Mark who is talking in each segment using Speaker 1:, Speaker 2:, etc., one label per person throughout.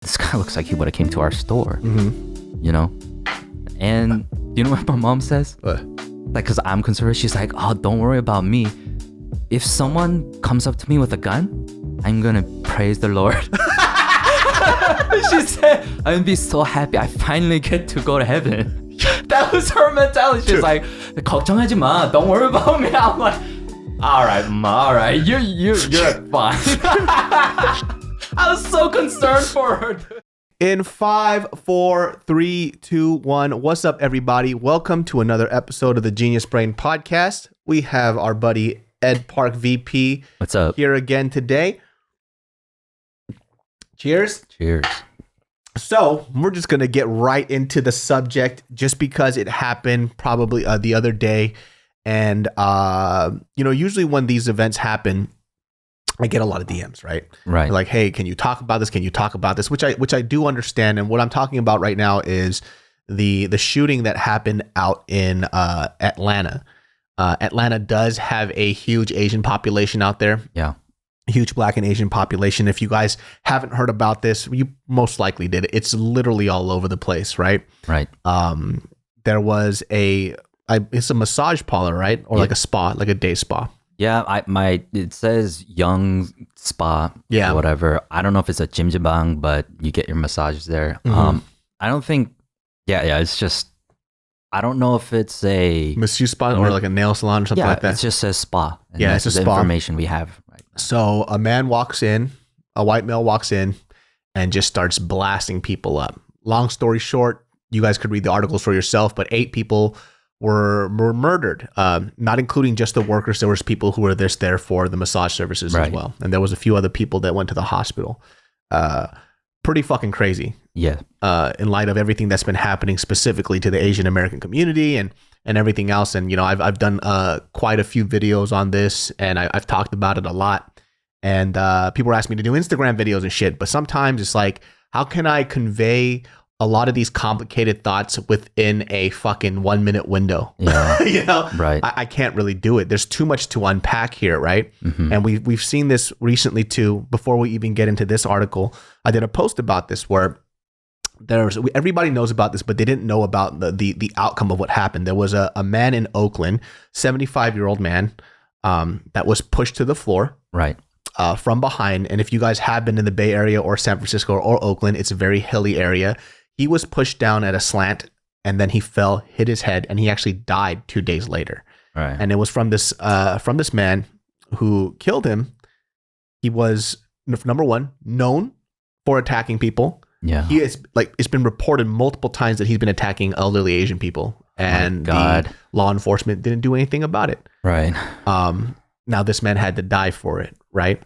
Speaker 1: this guy looks like he would have came to our store, you know? And you know what my mom says?
Speaker 2: What?
Speaker 1: Like, because I'm conservative, she's like, oh, don't worry about me. If someone comes up to me with a gun, I'm going to praise the Lord. She said, I'm going to be so happy. I finally get to go to heaven. That was her mentality. She's like, 걱정하지 마. Don't worry about me. I'm like, all right, Ma, all right. You're fine. I was so concerned for her.
Speaker 2: In 5, 4, 3, 2, 1. What's up, everybody? Welcome to another episode of the Genius Brain Podcast. We have our buddy Ed Park VP.
Speaker 1: What's up?
Speaker 2: Here again today. Cheers.
Speaker 1: Cheers.
Speaker 2: So we're just going to get right into the subject just because it happened probably the other day. And, usually when these events happen, I get a lot of DMs, right?
Speaker 1: Right.
Speaker 2: They're like, hey, can you talk about this? Can you talk about this? Which I do understand. And what I'm talking about right now is the shooting that happened out in Atlanta. Atlanta does have a huge Asian population out there.
Speaker 1: Yeah.
Speaker 2: A huge Black and Asian population. If you guys haven't heard about this, you most likely did. It's literally all over the place, right?
Speaker 1: Right.
Speaker 2: There was it's a massage parlor, right? Or like a spa, like a day spa.
Speaker 1: Yeah, it says young spa,
Speaker 2: yeah,
Speaker 1: whatever. I don't know if it's a jjimjilbang, but you get your massages there.
Speaker 2: Mm-hmm.
Speaker 1: I don't think, it's just, I don't know if it's a
Speaker 2: masseuse spa or like a nail salon or something like that.
Speaker 1: It just says spa. And
Speaker 2: yeah, it's a
Speaker 1: the
Speaker 2: spa.
Speaker 1: Information we have right now.
Speaker 2: So a man walks in, a white male walks in, and just starts blasting people up. Long story short, you guys could read the articles for yourself, but 8 people were murdered, not including just the workers. There was people who were there for the massage services as well. And there was a few other people that went to the hospital. Pretty fucking crazy.
Speaker 1: Yeah.
Speaker 2: In light of everything that's been happening specifically to the Asian American community and everything else. And, I've done quite a few videos on this and I've talked about it a lot. And people ask me to do Instagram videos and shit. But sometimes it's like, how can I convey a lot of these complicated thoughts within a fucking 1-minute window?
Speaker 1: Yeah. Right.
Speaker 2: I can't really do it. There's too much to unpack here, right?
Speaker 1: Mm-hmm.
Speaker 2: And we've seen this recently too. Before we even get into this article, I did a post about this where everybody knows about this, but they didn't know about the outcome of what happened. There was a man in Oakland, 75-year-old man, that was pushed to the floor.
Speaker 1: Right.
Speaker 2: From behind. And if you guys have been in the Bay Area or San Francisco or Oakland, it's a very hilly area. He was pushed down at a slant and then he fell, hit his head, and he actually died 2 days later.
Speaker 1: Right.
Speaker 2: And it was from this man who killed him. He was, number one, known for attacking people.
Speaker 1: Yeah.
Speaker 2: He is it's been reported multiple times that he's been attacking elderly Asian people, and the law enforcement didn't do anything about it.
Speaker 1: Right.
Speaker 2: Now this man had to die for it, right?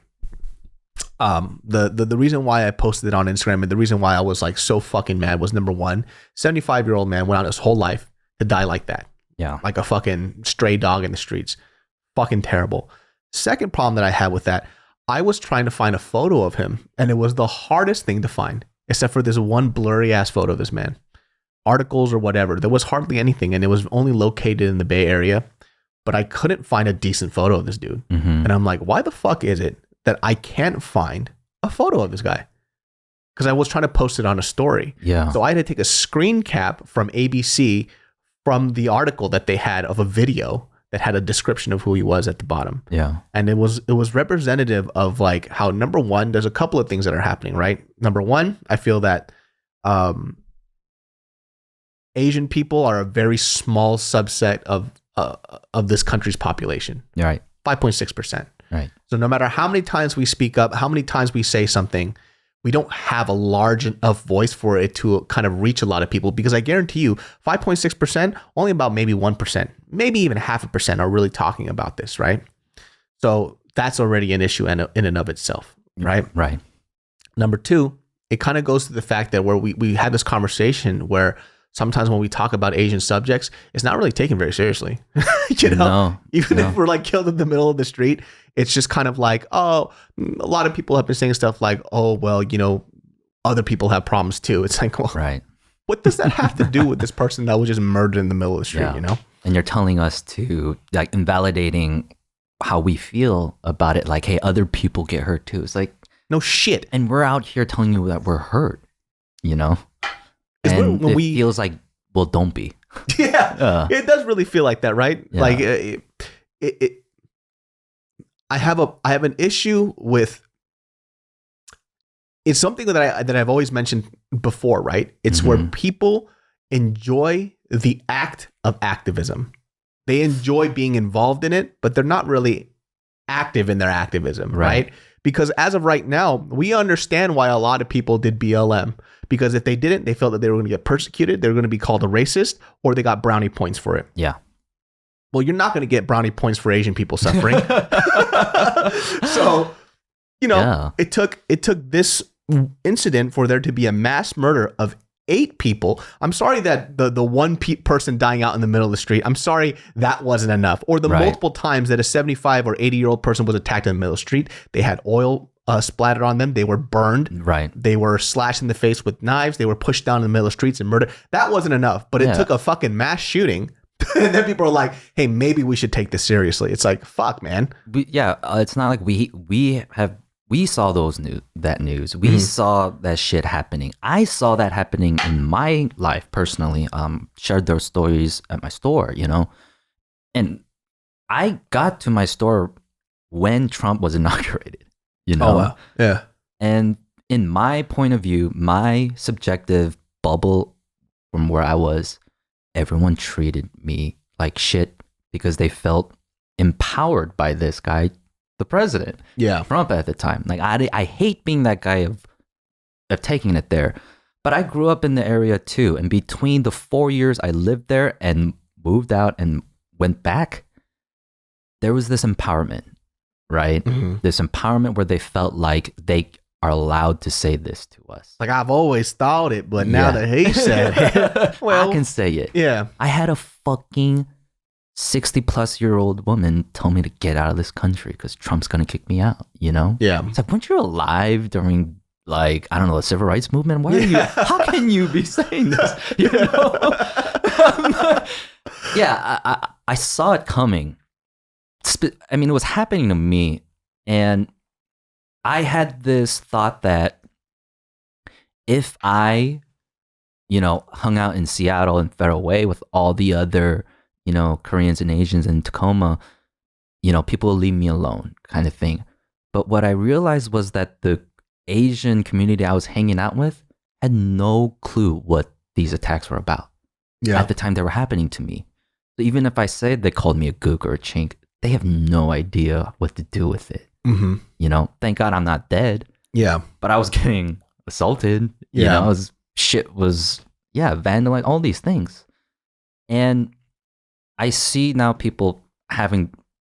Speaker 2: The reason why I posted it on Instagram and the reason why I was like so fucking mad was, number one, 75-year-old man went out his whole life to die like that.
Speaker 1: Yeah.
Speaker 2: Like a fucking stray dog in the streets. Fucking terrible. Second problem that I had with that, I was trying to find a photo of him and it was the hardest thing to find, except for this one blurry ass photo of this man. Articles or whatever. There was hardly anything and it was only located in the Bay Area, but I couldn't find a decent photo of this dude.
Speaker 1: Mm-hmm.
Speaker 2: And I'm like, why the fuck is it that I can't find a photo of this guy? Because I was trying to post it on a story.
Speaker 1: Yeah.
Speaker 2: So I had to take a screen cap from ABC from the article that they had of a video that had a description of who he was at the bottom.
Speaker 1: Yeah.
Speaker 2: And it was representative of like how, number one, there's a couple of things that are happening, right? Number one, I feel that Asian people are a very small subset of this country's population.
Speaker 1: Right.
Speaker 2: 5.6%.
Speaker 1: Right.
Speaker 2: So no matter how many times we speak up, how many times we say something, we don't have a large enough voice for it to kind of reach a lot of people, because I guarantee you 5.6%, only about maybe 1%, maybe even 0.5% are really talking about this, right? So that's already an issue in and of itself, right?
Speaker 1: Right.
Speaker 2: Number two, it kind of goes to the fact that where we had this conversation where sometimes when we talk about Asian subjects, it's not really taken very seriously. Even if we're like killed in the middle of the street, it's just kind of like, oh, a lot of people have been saying stuff like, oh, well, other people have problems too. It's like, well,
Speaker 1: right.
Speaker 2: What does that have to do with this person that was just murdered in the middle of the street,
Speaker 1: And you're telling us to, like, invalidating how we feel about it. Like, hey, other people get hurt too. It's like,
Speaker 2: no shit.
Speaker 1: And we're out here telling you that we're hurt. you know?
Speaker 2: 'Cause
Speaker 1: And
Speaker 2: when
Speaker 1: it
Speaker 2: we-
Speaker 1: feels like, well, don't be.
Speaker 2: Yeah, it does really feel like that, right?
Speaker 1: Yeah.
Speaker 2: Like I have an issue with. It's something that I've always mentioned before, right? It's where people enjoy the act of activism. They enjoy being involved in it, but they're not really active in their activism, right? Because as of right now, we understand why a lot of people did BLM. Because if they didn't, they felt that they were going to get persecuted, they were going to be called a racist, or they got brownie points for it.
Speaker 1: Yeah.
Speaker 2: Well, you're not going to get brownie points for Asian people suffering. So, it took this incident for there to be a mass murder of 8 people. I'm sorry that the one person dying out in the middle of the street, I'm sorry that wasn't enough. Or the multiple times that a 75 or 80-year-old person was attacked in the middle of the street. They had oil splattered on them. They were burned.
Speaker 1: Right.
Speaker 2: They were slashed in the face with knives. They were pushed down in the middle of the streets and murdered. That wasn't enough. But it took a fucking mass shooting. And then people are like, hey, maybe we should take this seriously. It's like, fuck, man.
Speaker 1: It's not like we saw that news. We saw that shit happening. I saw that happening in my life personally. Shared those stories at my store, and I got to my store when Trump was inaugurated,
Speaker 2: Oh, wow. Yeah.
Speaker 1: And in my point of view, my subjective bubble from where I was, everyone treated me like shit because they felt empowered by this guy, the president, Trump at the time. Like I hate being that guy of taking it there, but I grew up in the area too. And between the 4 years I lived there and moved out and went back, there was this empowerment, right? This empowerment where they felt like they are allowed to say this to us.
Speaker 2: Like I've always thought it, but now that he said it, well,
Speaker 1: I can say it.
Speaker 2: Yeah.
Speaker 1: I had a fucking 60-plus-year-old woman tell me to get out of this country because Trump's going to kick me out, Yeah. It's like, weren't you alive during, like, I don't know, the civil rights movement? Why are you, how can you be saying this? I saw it coming. I mean, it was happening to me. And I had this thought that if I, hung out in Seattle and Federal Way with all the other Koreans and Asians in Tacoma, people will leave me alone kind of thing. But what I realized was that the Asian community I was hanging out with had no clue what these attacks were about. Yeah. At the time they were happening to me. So even if I said they called me a gook or a chink, they have no idea what to do with it. Thank God I'm not dead. Yeah. But I was getting assaulted. Shit was vandalized, all these things. And I see now people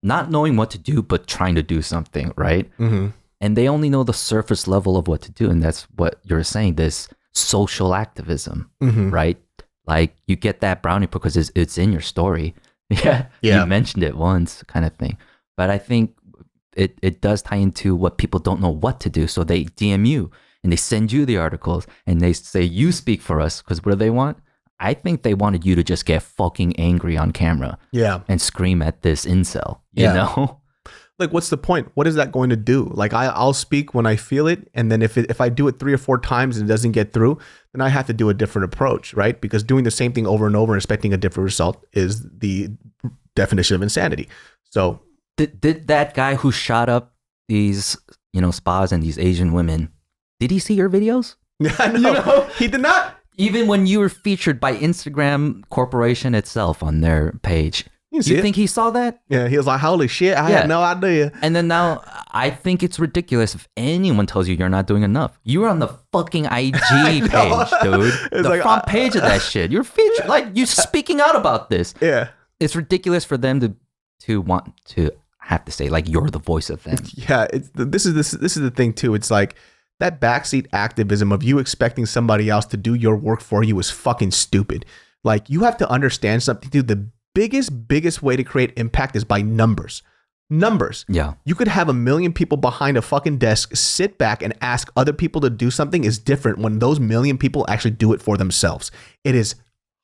Speaker 1: not knowing what to do, but trying to do something, right? And they only know the surface level of what to do. And that's what you're saying, this social activism, right? Like you get that brownie because it's in your story. You mentioned it once kind of thing. But I think it does tie into what people don't know what to do. So they DM you and they send you the articles and they say, you speak for us, because what do they want? I think they wanted you to just get fucking angry on camera. Yeah. And scream at this incel, you know?
Speaker 2: Like, what's the point? What is that going to do? Like, I'll speak when I feel it. And then if I do it 3 or 4 times and it doesn't get through, then I have to do a different approach, right? Because doing the same thing over and over and expecting a different result is the definition of insanity. So
Speaker 1: did that guy who shot up these, spas and these Asian women, did he see your videos?
Speaker 2: No, he did not.
Speaker 1: Even when you were featured by Instagram Corporation itself on their page, you think he saw that?
Speaker 2: Yeah, he was like, holy shit, I had no idea.
Speaker 1: And then now, I think it's ridiculous if anyone tells you you're not doing enough. You were on the fucking IG page, dude. It's the front page of that shit. You're featured. Like, you're speaking out about this. Yeah. It's ridiculous for them to want to have to say, like, you're the voice of them.
Speaker 2: Yeah, this is the thing, too. It's like, that backseat activism of you expecting somebody else to do your work for you is fucking stupid. Like, you have to understand something, dude. The biggest way to create impact is by numbers. Yeah. You could have 1 million people behind a fucking desk, sit back and ask other people to do something is different when those 1 million people actually do it for themselves. It is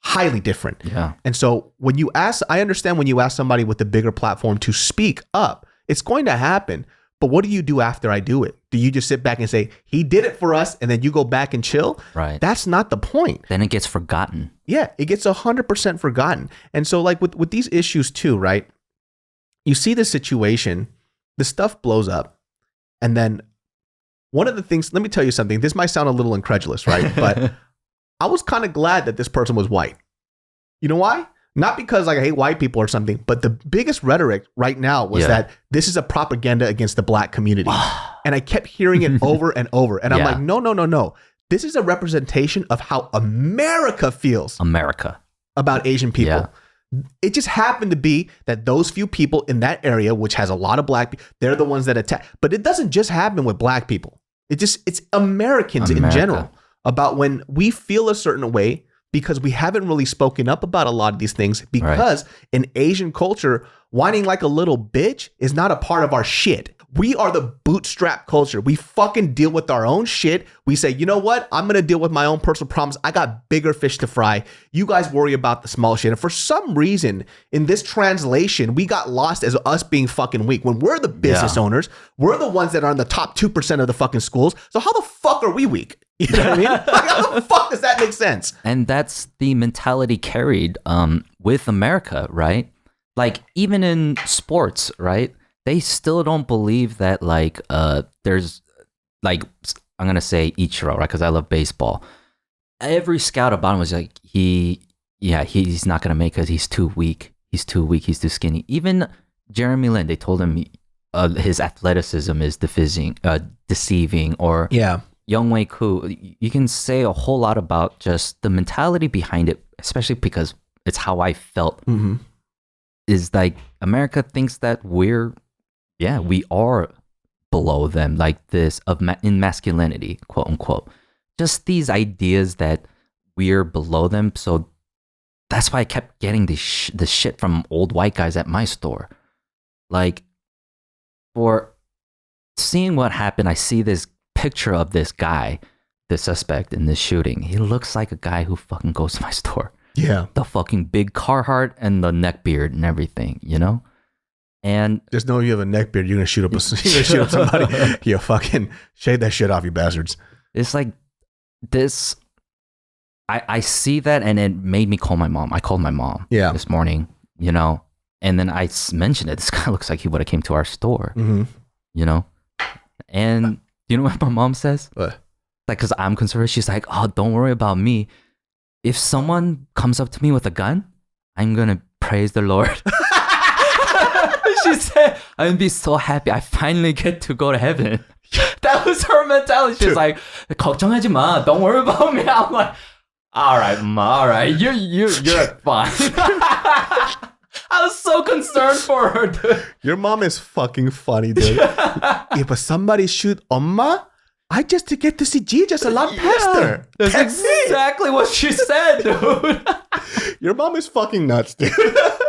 Speaker 2: highly different. Yeah. And so I understand when you ask somebody with a bigger platform to speak up, it's going to happen. But what do you do after I do it? Do you just sit back and say, he did it for us, and then you go back and chill?
Speaker 1: Right.
Speaker 2: That's not the point.
Speaker 1: Then it gets forgotten.
Speaker 2: Yeah, it gets 100% forgotten. And so like with these issues too, right? You see the situation, the stuff blows up. And then one of the things, let me tell you something. This might sound a little incredulous, right? But I was kind of glad that this person was white. You know why? Not because like I hate white people or something, but the biggest rhetoric right now was that this is a propaganda against the black community. And I kept hearing it over and over. And I'm like, no. This is a representation of how America feels. About Asian people. Yeah. It just happened to be that those few people in that area, which has a lot of black people, they're the ones that attack. But it doesn't just happen with black people. It's Americans in general, about when we feel a certain way, because we haven't really spoken up about a lot of these things, because in Asian culture, whining like a little bitch is not a part of our shit. We are the bootstrap culture. We fucking deal with our own shit. We say, you know what? I'm going to deal with my own personal problems. I got bigger fish to fry. You guys worry about the small shit. And for some reason, in this translation, we got lost as us being fucking weak. When we're the business owners, we're the ones that are in the top 2% of the fucking schools. So how the fuck are we weak? You know what I mean? Like, how the fuck does that make sense?
Speaker 1: And that's the mentality carried with America, right? Like, even in sports, right? They still don't believe that, like, there's, like, I'm going to say Ichiro, right? Because I love baseball. Every scout about him was like, he's not going to make it. He's too weak. He's too weak. He's too skinny. Even Jeremy Lin, they told him his athleticism is deceiving. Or Young Wei Koo. You can say a whole lot about just the mentality behind it, especially because it's how I felt. Mm-hmm. Is like America thinks that we are below them, like this in masculinity, quote unquote. Just these ideas that we're below them. So that's why I kept getting the shit from old white guys at my store. Like, for seeing what happened, I see this picture of this guy, the suspect in this shooting. He looks like a guy who fucking goes to my store.
Speaker 2: Yeah.
Speaker 1: The fucking big Carhartt and the neck beard and everything, you know? And
Speaker 2: just know you have a neck beard, you're gonna shoot up somebody. You fucking shave that shit off, you bastards.
Speaker 1: It's like this. I see that, and it made me call my mom. I called my mom this morning, you know, and then I mentioned it. This guy looks like he would have came to our store, you know? And you know what my mom says?
Speaker 2: What?
Speaker 1: Like, because I'm conservative, she's like, oh, don't worry about me. If someone comes up to me with a gun, I'm going to praise the Lord. She said, I'm going to be so happy. I finally get to go to heaven. That was her mentality. She's like, 걱정하지 마. Don't worry about me. I'm like, all right, Ma, all right. You're fine. I was so concerned for her, dude.
Speaker 2: Your mom is fucking funny, dude. If somebody shoot Oma, I just to get to see Jesus a lot faster.
Speaker 1: That's exactly what she said, dude.
Speaker 2: Your mom is fucking nuts, dude.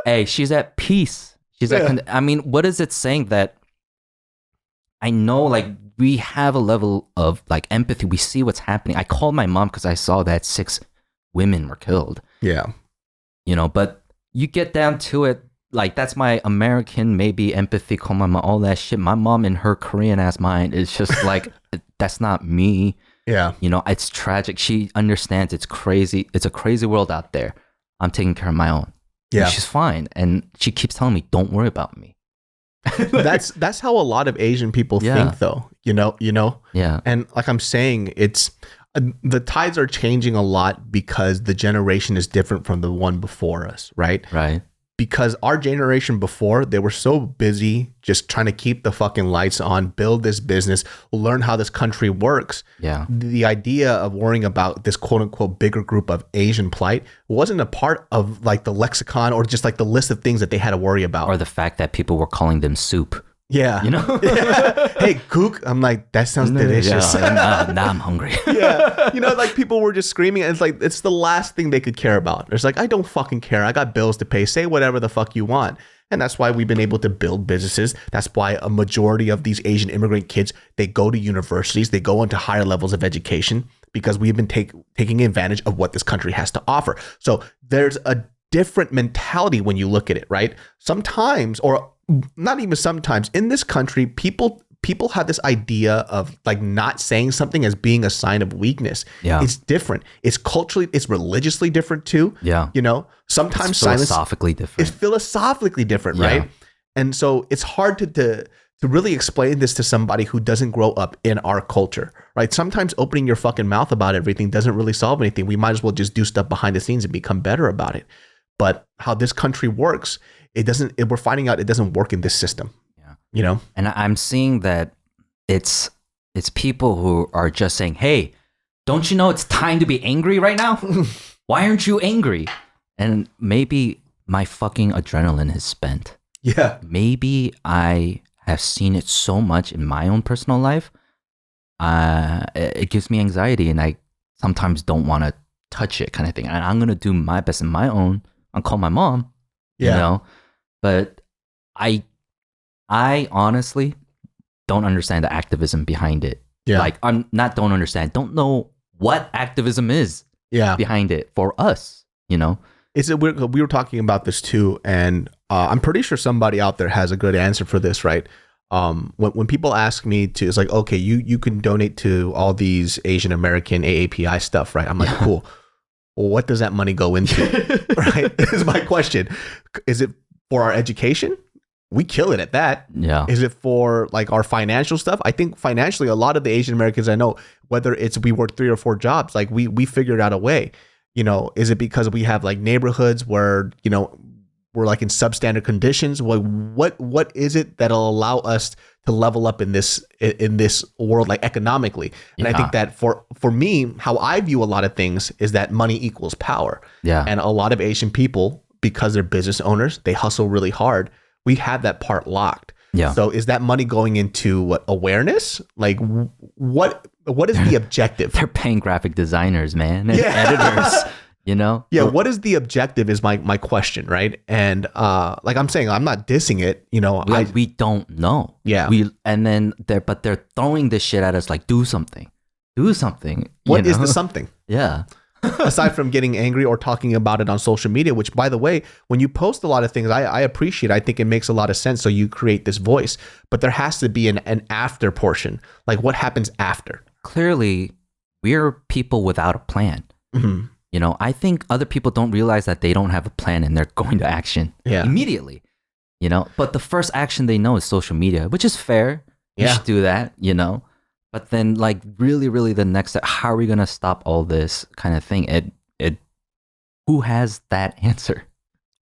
Speaker 1: Hey, she's at peace. She's I mean, what is it saying that I know, like, we have a level of, like, empathy. We see what's happening. I called my mom because I saw that 6 women were killed.
Speaker 2: Yeah.
Speaker 1: You know, but you get down to it, like, that's my American, maybe empathy, all that shit. My mom in her Korean ass mind is just like, that's not me.
Speaker 2: Yeah.
Speaker 1: You know, it's tragic. She understands it's crazy. It's a crazy world out there. I'm taking care of my own.
Speaker 2: Yeah.
Speaker 1: And she's fine. And she keeps telling me, don't worry about me.
Speaker 2: That's how a lot of Asian people think, though. You know?
Speaker 1: Yeah.
Speaker 2: And like I'm saying, it's the tides are changing a lot because the generation is different from the one before us, right?
Speaker 1: Right.
Speaker 2: Because our generation before, they were so busy just trying to keep the fucking lights on, build this business, learn how this country works.
Speaker 1: Yeah.
Speaker 2: The idea of worrying about this quote unquote bigger group of Asian plight wasn't a part of like the lexicon or just like the list of things that they had to worry about.
Speaker 1: Or the fact that people were calling them soup.
Speaker 2: Yeah.
Speaker 1: You know?
Speaker 2: Hey, kook. I'm like, that sounds delicious.
Speaker 1: Yeah, now I'm hungry.
Speaker 2: Yeah. You know, like people were just screaming. And it's like, it's the last thing they could care about. It's like, I don't fucking care. I got bills to pay. Say whatever the fuck you want. And that's why we've been able to build businesses. That's why a majority of these Asian immigrant kids, they go to universities. They go into higher levels of education because we've been taking advantage of what this country has to offer. So there's a different mentality when you look at it, right? Sometimes, or not even sometimes, in this country, people people have this idea of like not saying something as being a sign of weakness.
Speaker 1: Yeah.
Speaker 2: It's different. It's culturally, it's religiously different too.
Speaker 1: Yeah.
Speaker 2: You know, sometimes
Speaker 1: it's philosophically different.
Speaker 2: It's philosophically different, right? And so it's hard to really explain this to somebody who doesn't grow up in our culture, right? Sometimes opening your fucking mouth about everything doesn't really solve anything. We might as well just do stuff behind the scenes and become better about it. But how this country works, we're finding out it doesn't work in this system. Yeah. You know?
Speaker 1: And I'm seeing that it's people who are just saying, hey, don't you know it's time to be angry right now? Why aren't you angry? And maybe my fucking adrenaline is spent.
Speaker 2: Yeah.
Speaker 1: Maybe I have seen it so much in my own personal life. It gives me anxiety and I sometimes don't want to touch it kind of thing. And I'm going to do my best in my own. I'll call my mom, you know, but I honestly don't understand the activism behind it.
Speaker 2: Yeah.
Speaker 1: Like don't understand, don't know what activism is behind it for us, you know?
Speaker 2: We were talking about this too. And I'm pretty sure somebody out there has a good answer for this, right? When people ask me to, it's like, okay, you can donate to all these Asian American AAPI stuff, right? I'm like, cool. Well, what does that money go into? Right? Is my question. Is it for our education? We kill it at that.
Speaker 1: Yeah.
Speaker 2: Is it for like our financial stuff? I think financially, a lot of the Asian Americans I know, whether it's we work 3 or 4 jobs, like we figured out a way. You know, is it because we have like neighborhoods where, you know, we're like in substandard conditions? What is it that'll allow us to level up in this world, like economically? And I think that for me, how I view a lot of things is that money equals power.
Speaker 1: Yeah.
Speaker 2: And a lot of Asian people, because they're business owners, they hustle really hard. We have that part locked.
Speaker 1: Yeah.
Speaker 2: So is that money going into what, awareness? Like what is the objective?
Speaker 1: They're paying graphic designers, man, and editors. You know?
Speaker 2: Yeah, what is the objective is my question, right? And like I'm saying, I'm not dissing it, you know.
Speaker 1: We don't know.
Speaker 2: Yeah.
Speaker 1: But they're throwing this shit at us like, do something. Do something.
Speaker 2: What is the something?
Speaker 1: Yeah.
Speaker 2: Aside from getting angry or talking about it on social media, which by the way, when you post a lot of things, I appreciate, I think it makes a lot of sense. So you create this voice, but there has to be an after portion. Like what happens after?
Speaker 1: Clearly, we're people without a plan. Mm-hmm. You know, I think other people don't realize that they don't have a plan and they're going to action immediately, you know, but the first action they know is social media, which is fair. You should do that, you know, but then like really, really the next step, how are we going to stop all this kind of thing? Who has that answer?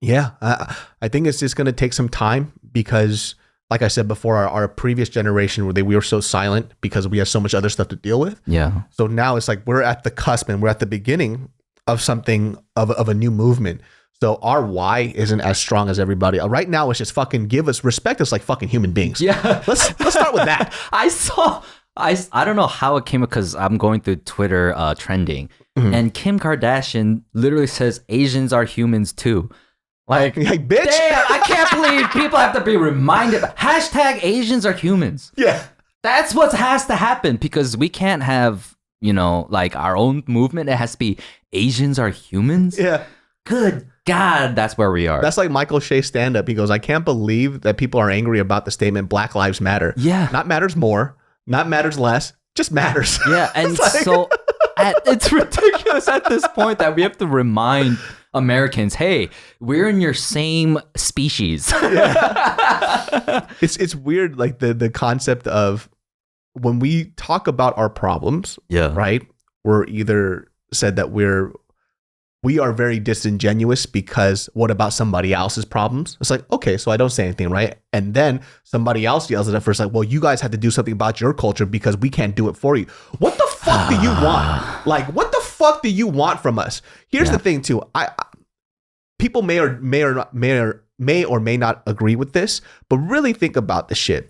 Speaker 2: Yeah, I think it's just going to take some time because like I said before, our previous generation we were so silent because we have so much other stuff to deal with.
Speaker 1: Yeah.
Speaker 2: So now it's like we're at the cusp and we're at the beginning of something of a new movement. So our why isn't as strong as everybody. Right now it's just fucking respect us like fucking human beings.
Speaker 1: Yeah.
Speaker 2: Let's start with that.
Speaker 1: I don't know how it came up because I'm going through Twitter trending and Kim Kardashian literally says Asians are humans too. Like
Speaker 2: bitch.
Speaker 1: Damn, I can't believe people have to be reminded. Hashtag Asians are humans.
Speaker 2: Yeah.
Speaker 1: That's what has to happen because we can't have, you know, like our own movement. It has to be Asians are humans.
Speaker 2: Yeah.
Speaker 1: Good God, that's where we are.
Speaker 2: That's like Michael Shea's stand-up. He goes, I can't believe that people are angry about the statement Black Lives Matter.
Speaker 1: Yeah.
Speaker 2: Not matters more, not matters less, just matters.
Speaker 1: Yeah, and it's ridiculous at this point that we have to remind Americans, hey, we're in your same species.
Speaker 2: Yeah. It's weird, like the concept of when we talk about our problems, right? We're either said that we are very disingenuous because what about somebody else's problems? It's like, okay, so I don't say anything, right? And then somebody else yells at us first, like, well, you guys had to do something about your culture because we can't do it for you. What the fuck do you want? Like, what the fuck do you want from us? Here's the thing too. People may or may not agree with this, but really think about the shit.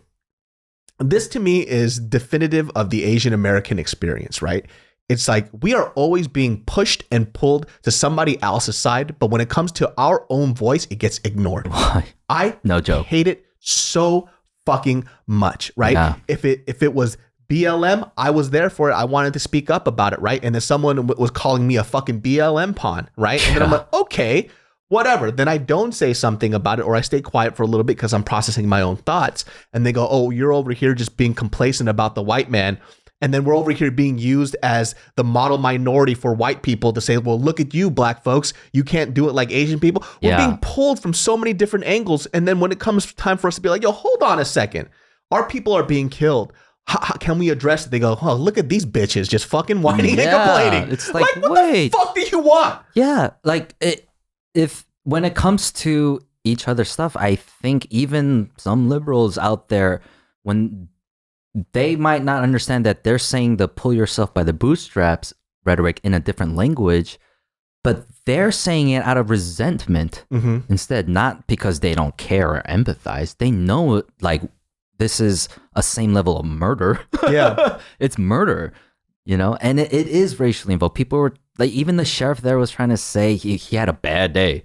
Speaker 2: This to me is definitive of the Asian American experience, right? It's like we are always being pushed and pulled to somebody else's side, but when it comes to our own voice, it gets ignored.
Speaker 1: Why? No joke.
Speaker 2: Hate it so fucking much, right? Yeah. If it was BLM, I was there for it. I wanted to speak up about it, right? And then someone was calling me a fucking BLM pawn, right? And then I'm like, okay, whatever. Then I don't say something about it, or I stay quiet for a little bit because I'm processing my own thoughts. And they go, oh, you're over here just being complacent about the white man. And then we're over here being used as the model minority for white people to say, well, look at you, black folks. You can't do it like Asian people. We're being pulled from so many different angles. And then when it comes time for us to be like, yo, hold on a second. Our people are being killed. How can we address it? They go, oh, look at these bitches just fucking whining and complaining.
Speaker 1: It's like
Speaker 2: what
Speaker 1: wait.
Speaker 2: the fuck do you want?
Speaker 1: Yeah, like if when it comes to each other's stuff, I think even some liberals out there, when they might not understand that they're saying the pull yourself by the bootstraps rhetoric in a different language, but they're saying it out of resentment instead, not because they don't care or empathize. They know like this is a same level of murder. Yeah. It's murder, you know, and it is racially involved. People were like, even the sheriff there was trying to say he had a bad day.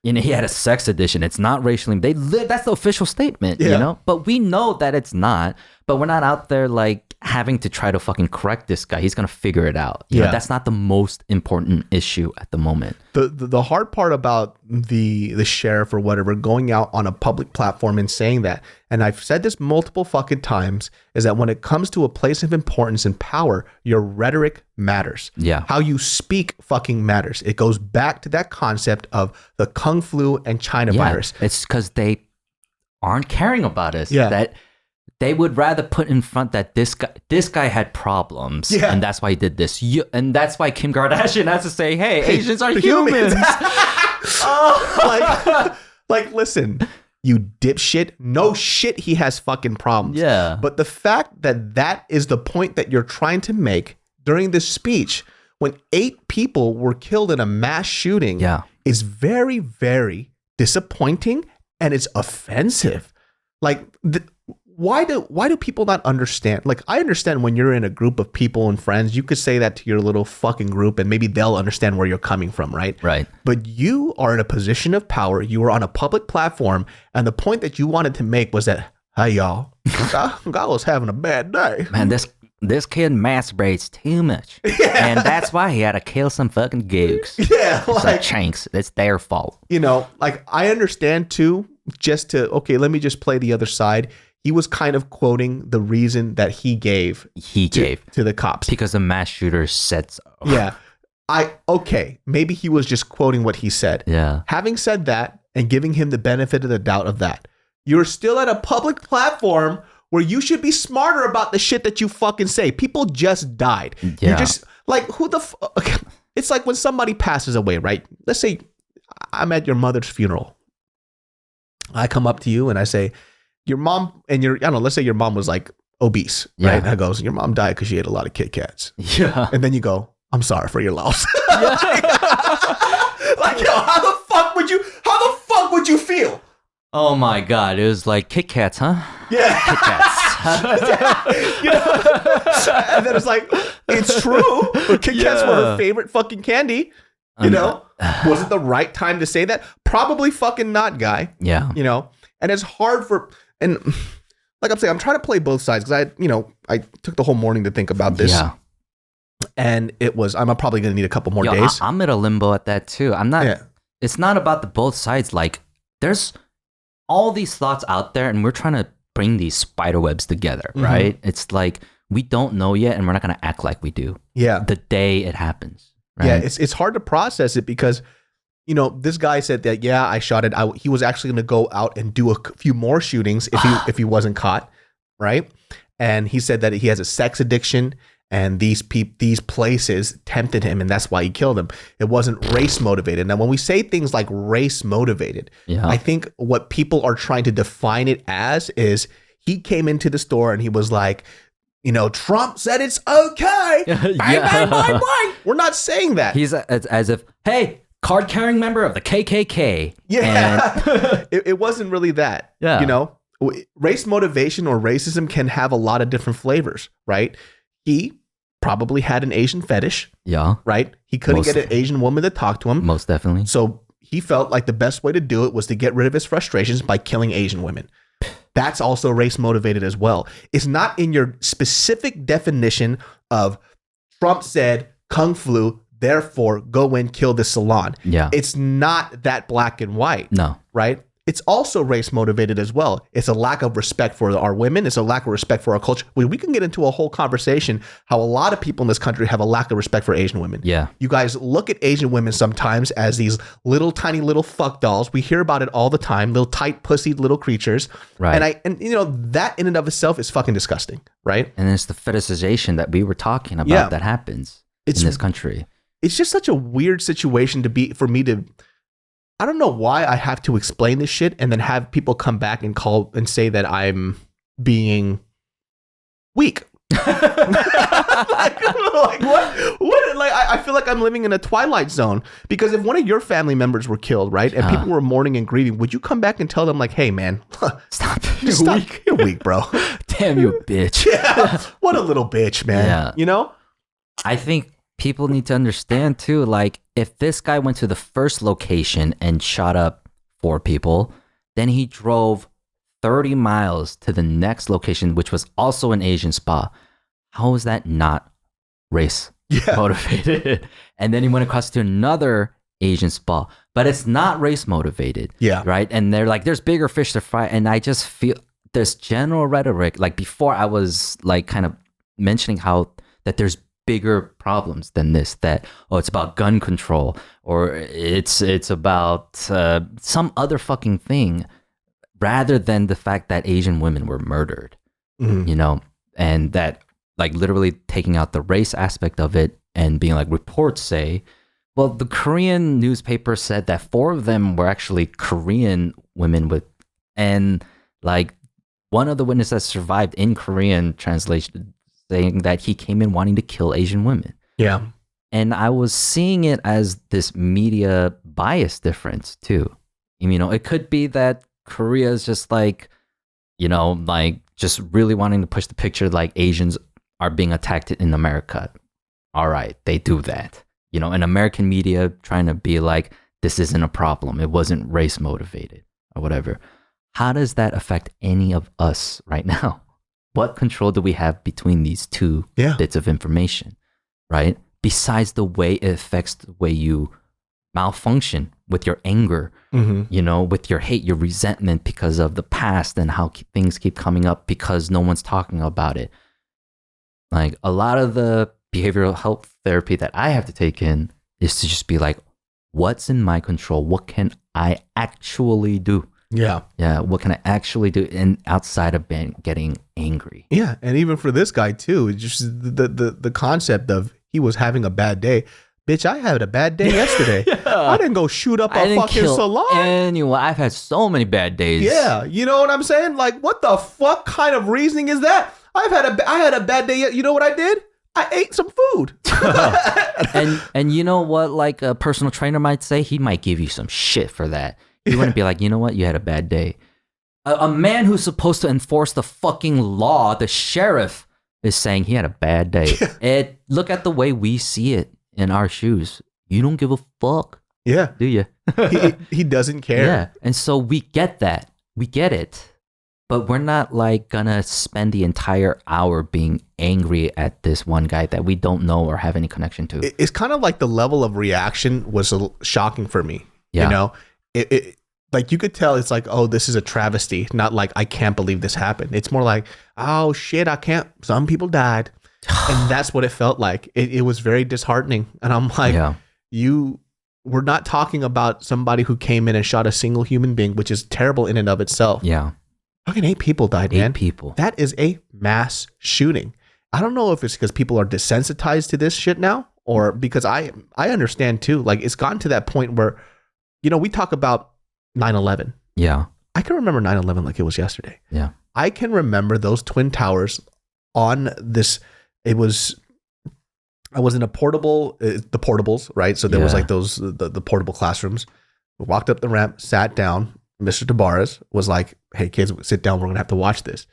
Speaker 1: You know, he had a sex addiction. It's not racially. That's the official statement, you know? But we know that it's not. But we're not out there like having to try to fucking correct this guy. He's going to figure it out. You know, that's not the most important issue at the moment.
Speaker 2: The hard part about the sheriff or whatever going out on a public platform and saying that, and I've said this multiple fucking times, is that when it comes to a place of importance and power, your rhetoric matters. Yeah. How you speak fucking matters. It goes back to that concept of the Kung Flu and China virus.
Speaker 1: It's because they aren't caring about us. Yeah. That they would rather put in front that this guy had problems, and that's why he did this. And that's why Kim Kardashian has to say, hey, Asians are humans.
Speaker 2: like, listen, you dipshit. No shit, he has fucking problems. Yeah. But the fact that is the point that you're trying to make during this speech, when 8 people were killed in a mass shooting, is very, very disappointing, and it's offensive. Like, why do people not understand? Like, I understand when you're in a group of people and friends, you could say that to your little fucking group and maybe they'll understand where you're coming from, right? Right. But you are in a position of power. You are on a public platform. And the point that you wanted to make was that, hey, y'all, I was having a bad day.
Speaker 1: Man, this kid masturbates too much. Yeah. And that's why he had to kill some fucking gooks. Yeah. Like chanks. It's their fault.
Speaker 2: You know, like, I understand too, let me just play the other side. He was kind of quoting the reason that he gave to the cops.
Speaker 1: Because the mass shooter said so.
Speaker 2: Yeah. Maybe he was just quoting what he said. Yeah. Having said that and giving him the benefit of the doubt of that, you're still at a public platform where you should be smarter about the shit that you fucking say. People just died. Yeah. You're just like, it's like when somebody passes away, right? Let's say I'm at your mother's funeral. I come up to you and I say, your mom and let's say your mom was like obese, right? And I goes, your mom died because she ate a lot of Kit Kats. Yeah. And then you go, I'm sorry for your loss. Like, yo, how the fuck would you feel?
Speaker 1: Oh my God. It was like Kit Kats, huh?
Speaker 2: Yeah.
Speaker 1: Kit Kats.
Speaker 2: You know? And then it's like, it's true. But Kit Kats were her favorite fucking candy. You know? Was it the right time to say that? Probably fucking not, guy. Yeah. You know? And it's hard and like I'm saying, I'm trying to play both sides because I took the whole morning to think about this. Yeah. And I'm probably going to need a couple more days.
Speaker 1: I'm in a limbo at that too. It's not about the both sides. Like, there's all these thoughts out there and we're trying to bring these spider webs together, right? It's like, we don't know yet and we're not going to act like we do. Yeah. The day it happens. Right?
Speaker 2: Yeah. It's hard to process it because, you know, this guy said that, I shot it. He was actually going to go out and do a few more shootings if he wasn't caught, right? And he said that he has a sex addiction and these places tempted him and that's why he killed him. It wasn't race motivated. Now, when we say things like race motivated, I think what people are trying to define it as is he came into the store and he was like, you know, Trump said it's okay. Bang, bang, bang, bang. We're not saying that.
Speaker 1: He's as if, hey, card-carrying member of the KKK.
Speaker 2: Yeah. And it wasn't really that. Yeah. You know, race motivation or racism can have a lot of different flavors, right? He probably had an Asian fetish. Yeah. Right? He couldn't get an Asian woman to talk to him.
Speaker 1: Most definitely.
Speaker 2: So he felt like the best way to do it was to get rid of his frustrations by killing Asian women. That's also race motivated as well. It's not in your specific definition of Trump said Kung Flu, therefore go in, kill this salon.
Speaker 1: Yeah.
Speaker 2: It's not that black and white.
Speaker 1: No.
Speaker 2: Right? It's also race motivated as well. It's a lack of respect for our women. It's a lack of respect for our culture. We can get into a whole conversation how a lot of people in this country have a lack of respect for Asian women.
Speaker 1: Yeah.
Speaker 2: You guys look at Asian women sometimes as these little tiny little fuck dolls. We hear about it all the time. Little tight pussied little creatures.
Speaker 1: Right.
Speaker 2: And you know, that in and of itself is fucking disgusting. Right.
Speaker 1: And it's the fetishization that we were talking about that happens in this country.
Speaker 2: It's just such a weird situation for me to. I don't know why I have to explain this shit and then have people come back and call and say that I'm being weak. like what? Like I feel like I'm living in a twilight zone because if one of your family members were killed, right, and people were mourning and grieving, would you come back and tell them like, "Hey, man,
Speaker 1: stop.
Speaker 2: You're weak, bro.
Speaker 1: Damn, you a bitch.
Speaker 2: Yeah, what a little bitch, man.
Speaker 1: Yeah.
Speaker 2: You know."
Speaker 1: I think people need to understand too, like if this guy went to the first location and shot up 4 people, then he drove 30 miles to the next location, which was also an Asian spa. How is that not race motivated? And then he went across to another Asian spa, but it's not race motivated.
Speaker 2: Yeah.
Speaker 1: Right. And they're like, there's bigger fish to fry. And I just feel there's general rhetoric. Like before I was like kind of mentioning how that there's bigger problems than this, that it's about gun control or it's about some other fucking thing rather than the fact that Asian women were murdered, you know, and that like literally taking out the race aspect of it and being like reports say, well, the Korean newspaper said that 4 of them were actually Korean women and like one of the witnesses that survived in Korean translation saying that he came in wanting to kill Asian women. Yeah. And I was seeing it as this media bias difference too. You know, it could be that Korea is just like, you know, like just really wanting to push the picture like Asians are being attacked in America. All right, they do that. You know, and American media trying to be like, this isn't a problem. It wasn't race motivated or whatever. How does that affect any of us right now? What control do we have between these two bits of information, right? Besides the way it affects the way you malfunction with your anger, you know, with your hate, your resentment because of the past and how things keep coming up because no one's talking about it. Like a lot of the behavioral health therapy that I have to take in is to just be like, what's in my control? What can I actually do? Yeah. What can I actually do outside of getting angry? Yeah. And even for this guy too, it's just the concept of he was having a bad day. Bitch, I had a bad day yesterday. I didn't go shoot up a fucking salon. Anyway, I've had so many bad days. Yeah. You know what I'm saying? Like, what the fuck kind of reasoning is that? I had a bad day. You know what I did? I ate some food. and you know what? Like a personal trainer might say, he might give you some shit for that. You wouldn't be like, you know what? You had a bad day. A man who's supposed to enforce the fucking law, the sheriff, is saying he had a bad day. Look at the way we see it in our shoes. You don't give a fuck. Yeah. Do you? he doesn't care. Yeah. And so we get that. We get it. But we're not like gonna spend the entire hour being angry at this one guy that we don't know or have any connection to. It's kind of like the level of reaction was shocking for me. Yeah. You know? It like you could tell it's like, oh, this is a travesty, not like I can't believe this happened. It's more like, oh shit, I can't. Some people died, and that's what it felt like. It was very disheartening, and I'm like, we're not talking about somebody who came in and shot a single human being, which is terrible in and of itself. Yeah, fucking 8 people died, man. 8 people. That is a mass shooting. I don't know if it's because people are desensitized to this shit now, or because I understand too. Like it's gotten to that point where, you know, we talk about 9/11. Yeah. I can remember 9/11 like it was yesterday. Yeah. I can remember those Twin Towers on this. I was in a portable, the portables, right? So there was like those, the portable classrooms. We walked up the ramp, sat down. Mr. Tabares was like, hey kids, sit down. We're going to have to watch this.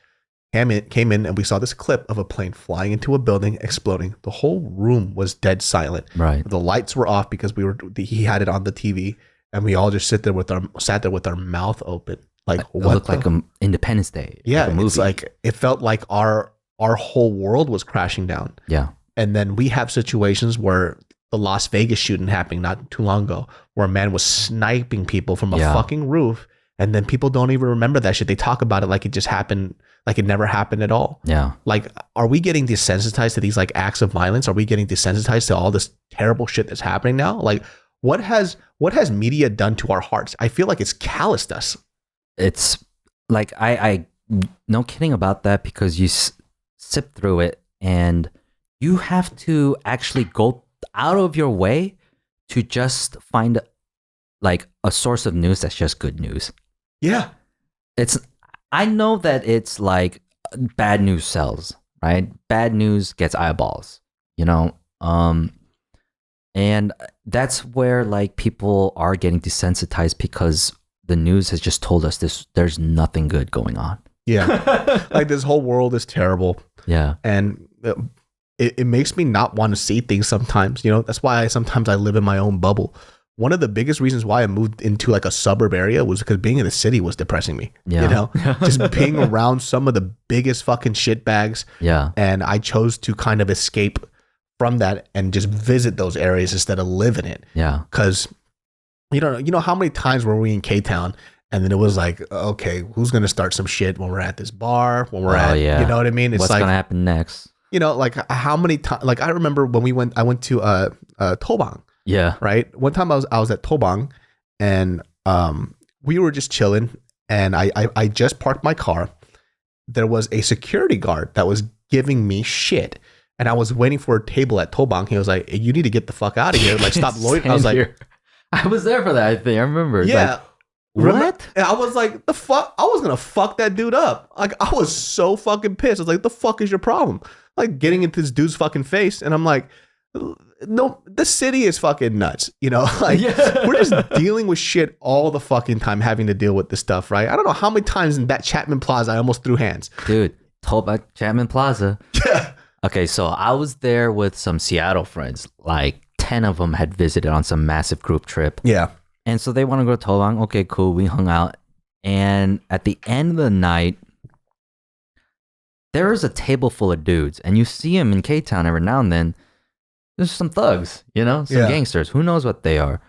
Speaker 1: Came in and we saw this clip of a plane flying into a building, exploding. The whole room was dead silent. Right. The lights were off because he had it on the TV. And we all just sat there with our mouth open, like it looked like Independence Day. Yeah, like it's like it felt like our whole world was crashing down. Yeah, and then we have situations where
Speaker 2: the Las Vegas shooting happening not too long ago, where a man was sniping people from a fucking roof, and then people don't even remember that shit. They talk about it like it just happened, like it never happened at all.
Speaker 1: Yeah.
Speaker 2: Like, are we getting desensitized to these like acts of violence? Are we getting desensitized to all this terrible shit that's happening now? Like, what has media done to our hearts? I feel like it's calloused us.
Speaker 1: It's like, I no kidding about that, because you sip through it and you have to actually go out of your way to just find like a source of news that's just good news.
Speaker 2: Yeah.
Speaker 1: I know that it's like bad news sells, right? Bad news gets eyeballs, you know? And that's where like people are getting desensitized, because the news has just told us there's nothing good going on.
Speaker 2: Yeah. Like, this whole world is terrible.
Speaker 1: Yeah.
Speaker 2: And it makes me not want to see things sometimes. You know, that's why sometimes I live in my own bubble. One of the biggest reasons why I moved into like a suburb area was because being in the city was depressing me.
Speaker 1: Yeah.
Speaker 2: You know, just being around some of the biggest fucking shitbags.
Speaker 1: Yeah.
Speaker 2: And I chose to kind of escape from that and just visit those areas instead of live in it.
Speaker 1: Yeah.
Speaker 2: Because you know how many times were we in K-Town and then it was like, okay, who's going to start some shit when we're at this bar, when we're you know what I mean? It's
Speaker 1: what's
Speaker 2: like,
Speaker 1: going to happen next?
Speaker 2: You know, like how many times, like I remember when I went to Tobang.
Speaker 1: Yeah.
Speaker 2: Right. One time I was at Tobang and we were just chilling and I just parked my car. There was a security guard that was giving me shit. And I was waiting for a table at Tobang. He was like, "You need to get the fuck out of here. Like, stop loitering." I was like,
Speaker 1: I was there for that, I think. I remember.
Speaker 2: Yeah.
Speaker 1: Like, what?
Speaker 2: And I was like, the fuck? I was going to fuck that dude up. Like, I was so fucking pissed. I was like, the fuck is your problem? Like, getting into this dude's fucking face. And I'm like, no, the city is fucking nuts. You know, like, we're just dealing with shit all the fucking time, having to deal with this stuff, right? I don't know how many times in that Chapman Plaza I almost threw hands.
Speaker 1: Dude, Chapman Plaza.
Speaker 2: Yeah.
Speaker 1: Okay, so I was there with some Seattle friends. Like 10 of them had visited on some massive group trip.
Speaker 2: Yeah.
Speaker 1: And so they want to go to Tobang. Okay, cool. We hung out. And at the end of the night, there was a table full of dudes. And you see them in K-Town every now and then. There's some thugs, you know, some gangsters. Who knows what they are?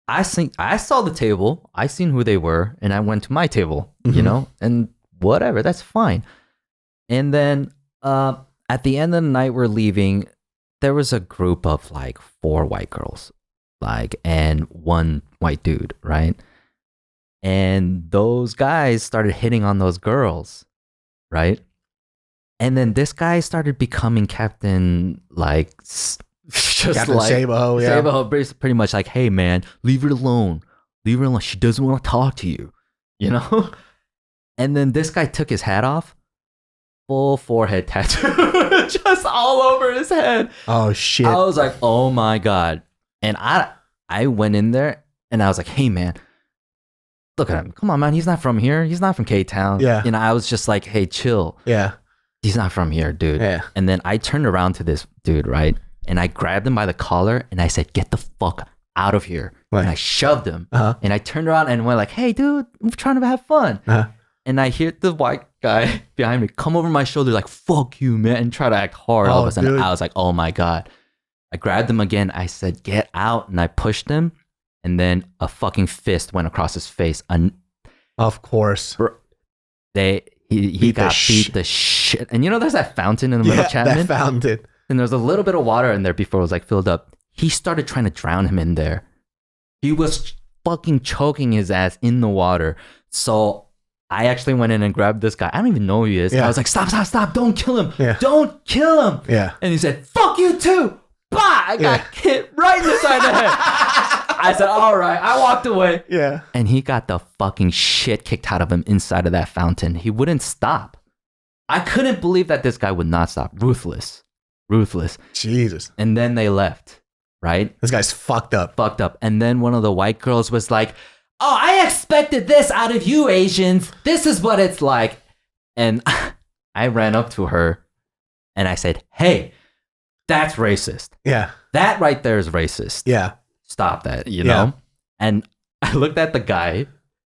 Speaker 1: I saw the table. I seen who they were. And I went to my table, you know, and whatever. That's fine. And then at the end of the night, we're leaving. There was a group of like 4 white girls, like, and 1 white dude, right? And those guys started hitting on those girls, right? And then this guy started becoming Captain, like, just
Speaker 2: Captain
Speaker 1: like
Speaker 2: Sabo, yeah.
Speaker 1: Sabo, pretty much like, hey man, leave her alone. Leave her alone. She doesn't want to talk to you, you know? And then this guy took his hat off. Full forehead tattoo, just all over his head.
Speaker 2: Oh shit!
Speaker 1: I was like, oh my god! And I went in there and I was like, hey man, look at him. Come on, man. He's not from here. He's not from K-Town.
Speaker 2: Yeah.
Speaker 1: And I was just like, hey, chill.
Speaker 2: Yeah.
Speaker 1: He's not from here, dude.
Speaker 2: Yeah.
Speaker 1: And then I turned around to this dude, right? And I grabbed him by the collar and I said, get the fuck out of here.
Speaker 2: Right.
Speaker 1: And I shoved him. And I turned around and went like, hey, dude, I'm trying to have fun. And I hear the white guy behind me come over my shoulder like, fuck you, man, and try to act hard. All of a sudden, I was like, oh my God. I grabbed him again. I said, get out. And I pushed him. And then a fucking fist went across his face.
Speaker 2: Of course.
Speaker 1: He got beat the shit. And you know, there's that fountain in the middle of Chapman?
Speaker 2: That fountain.
Speaker 1: And there's a little bit of water in there before it was like filled up. He started trying to drown him in there. He was fucking choking his ass in the water. So I actually went in and grabbed this guy. I don't even know who he is. I was like, stop. Don't kill him. Don't kill him.
Speaker 2: Yeah.
Speaker 1: And he said, fuck you too. Bah! I got hit right in the side of the head. I said, all right. I walked away.
Speaker 2: Yeah.
Speaker 1: And he got the fucking shit kicked out of him inside of that fountain. He wouldn't stop. I couldn't believe that this guy would not stop. Ruthless.
Speaker 2: Jesus.
Speaker 1: And then they left, right?
Speaker 2: This guy's fucked up.
Speaker 1: And then one of the white girls was like, oh, I expected this out of you Asians. This is what it's like. And I ran up to her and I said, hey, that's racist.
Speaker 2: Yeah.
Speaker 1: That right there is racist.
Speaker 2: Yeah.
Speaker 1: Stop that, you know? And I looked at the guy.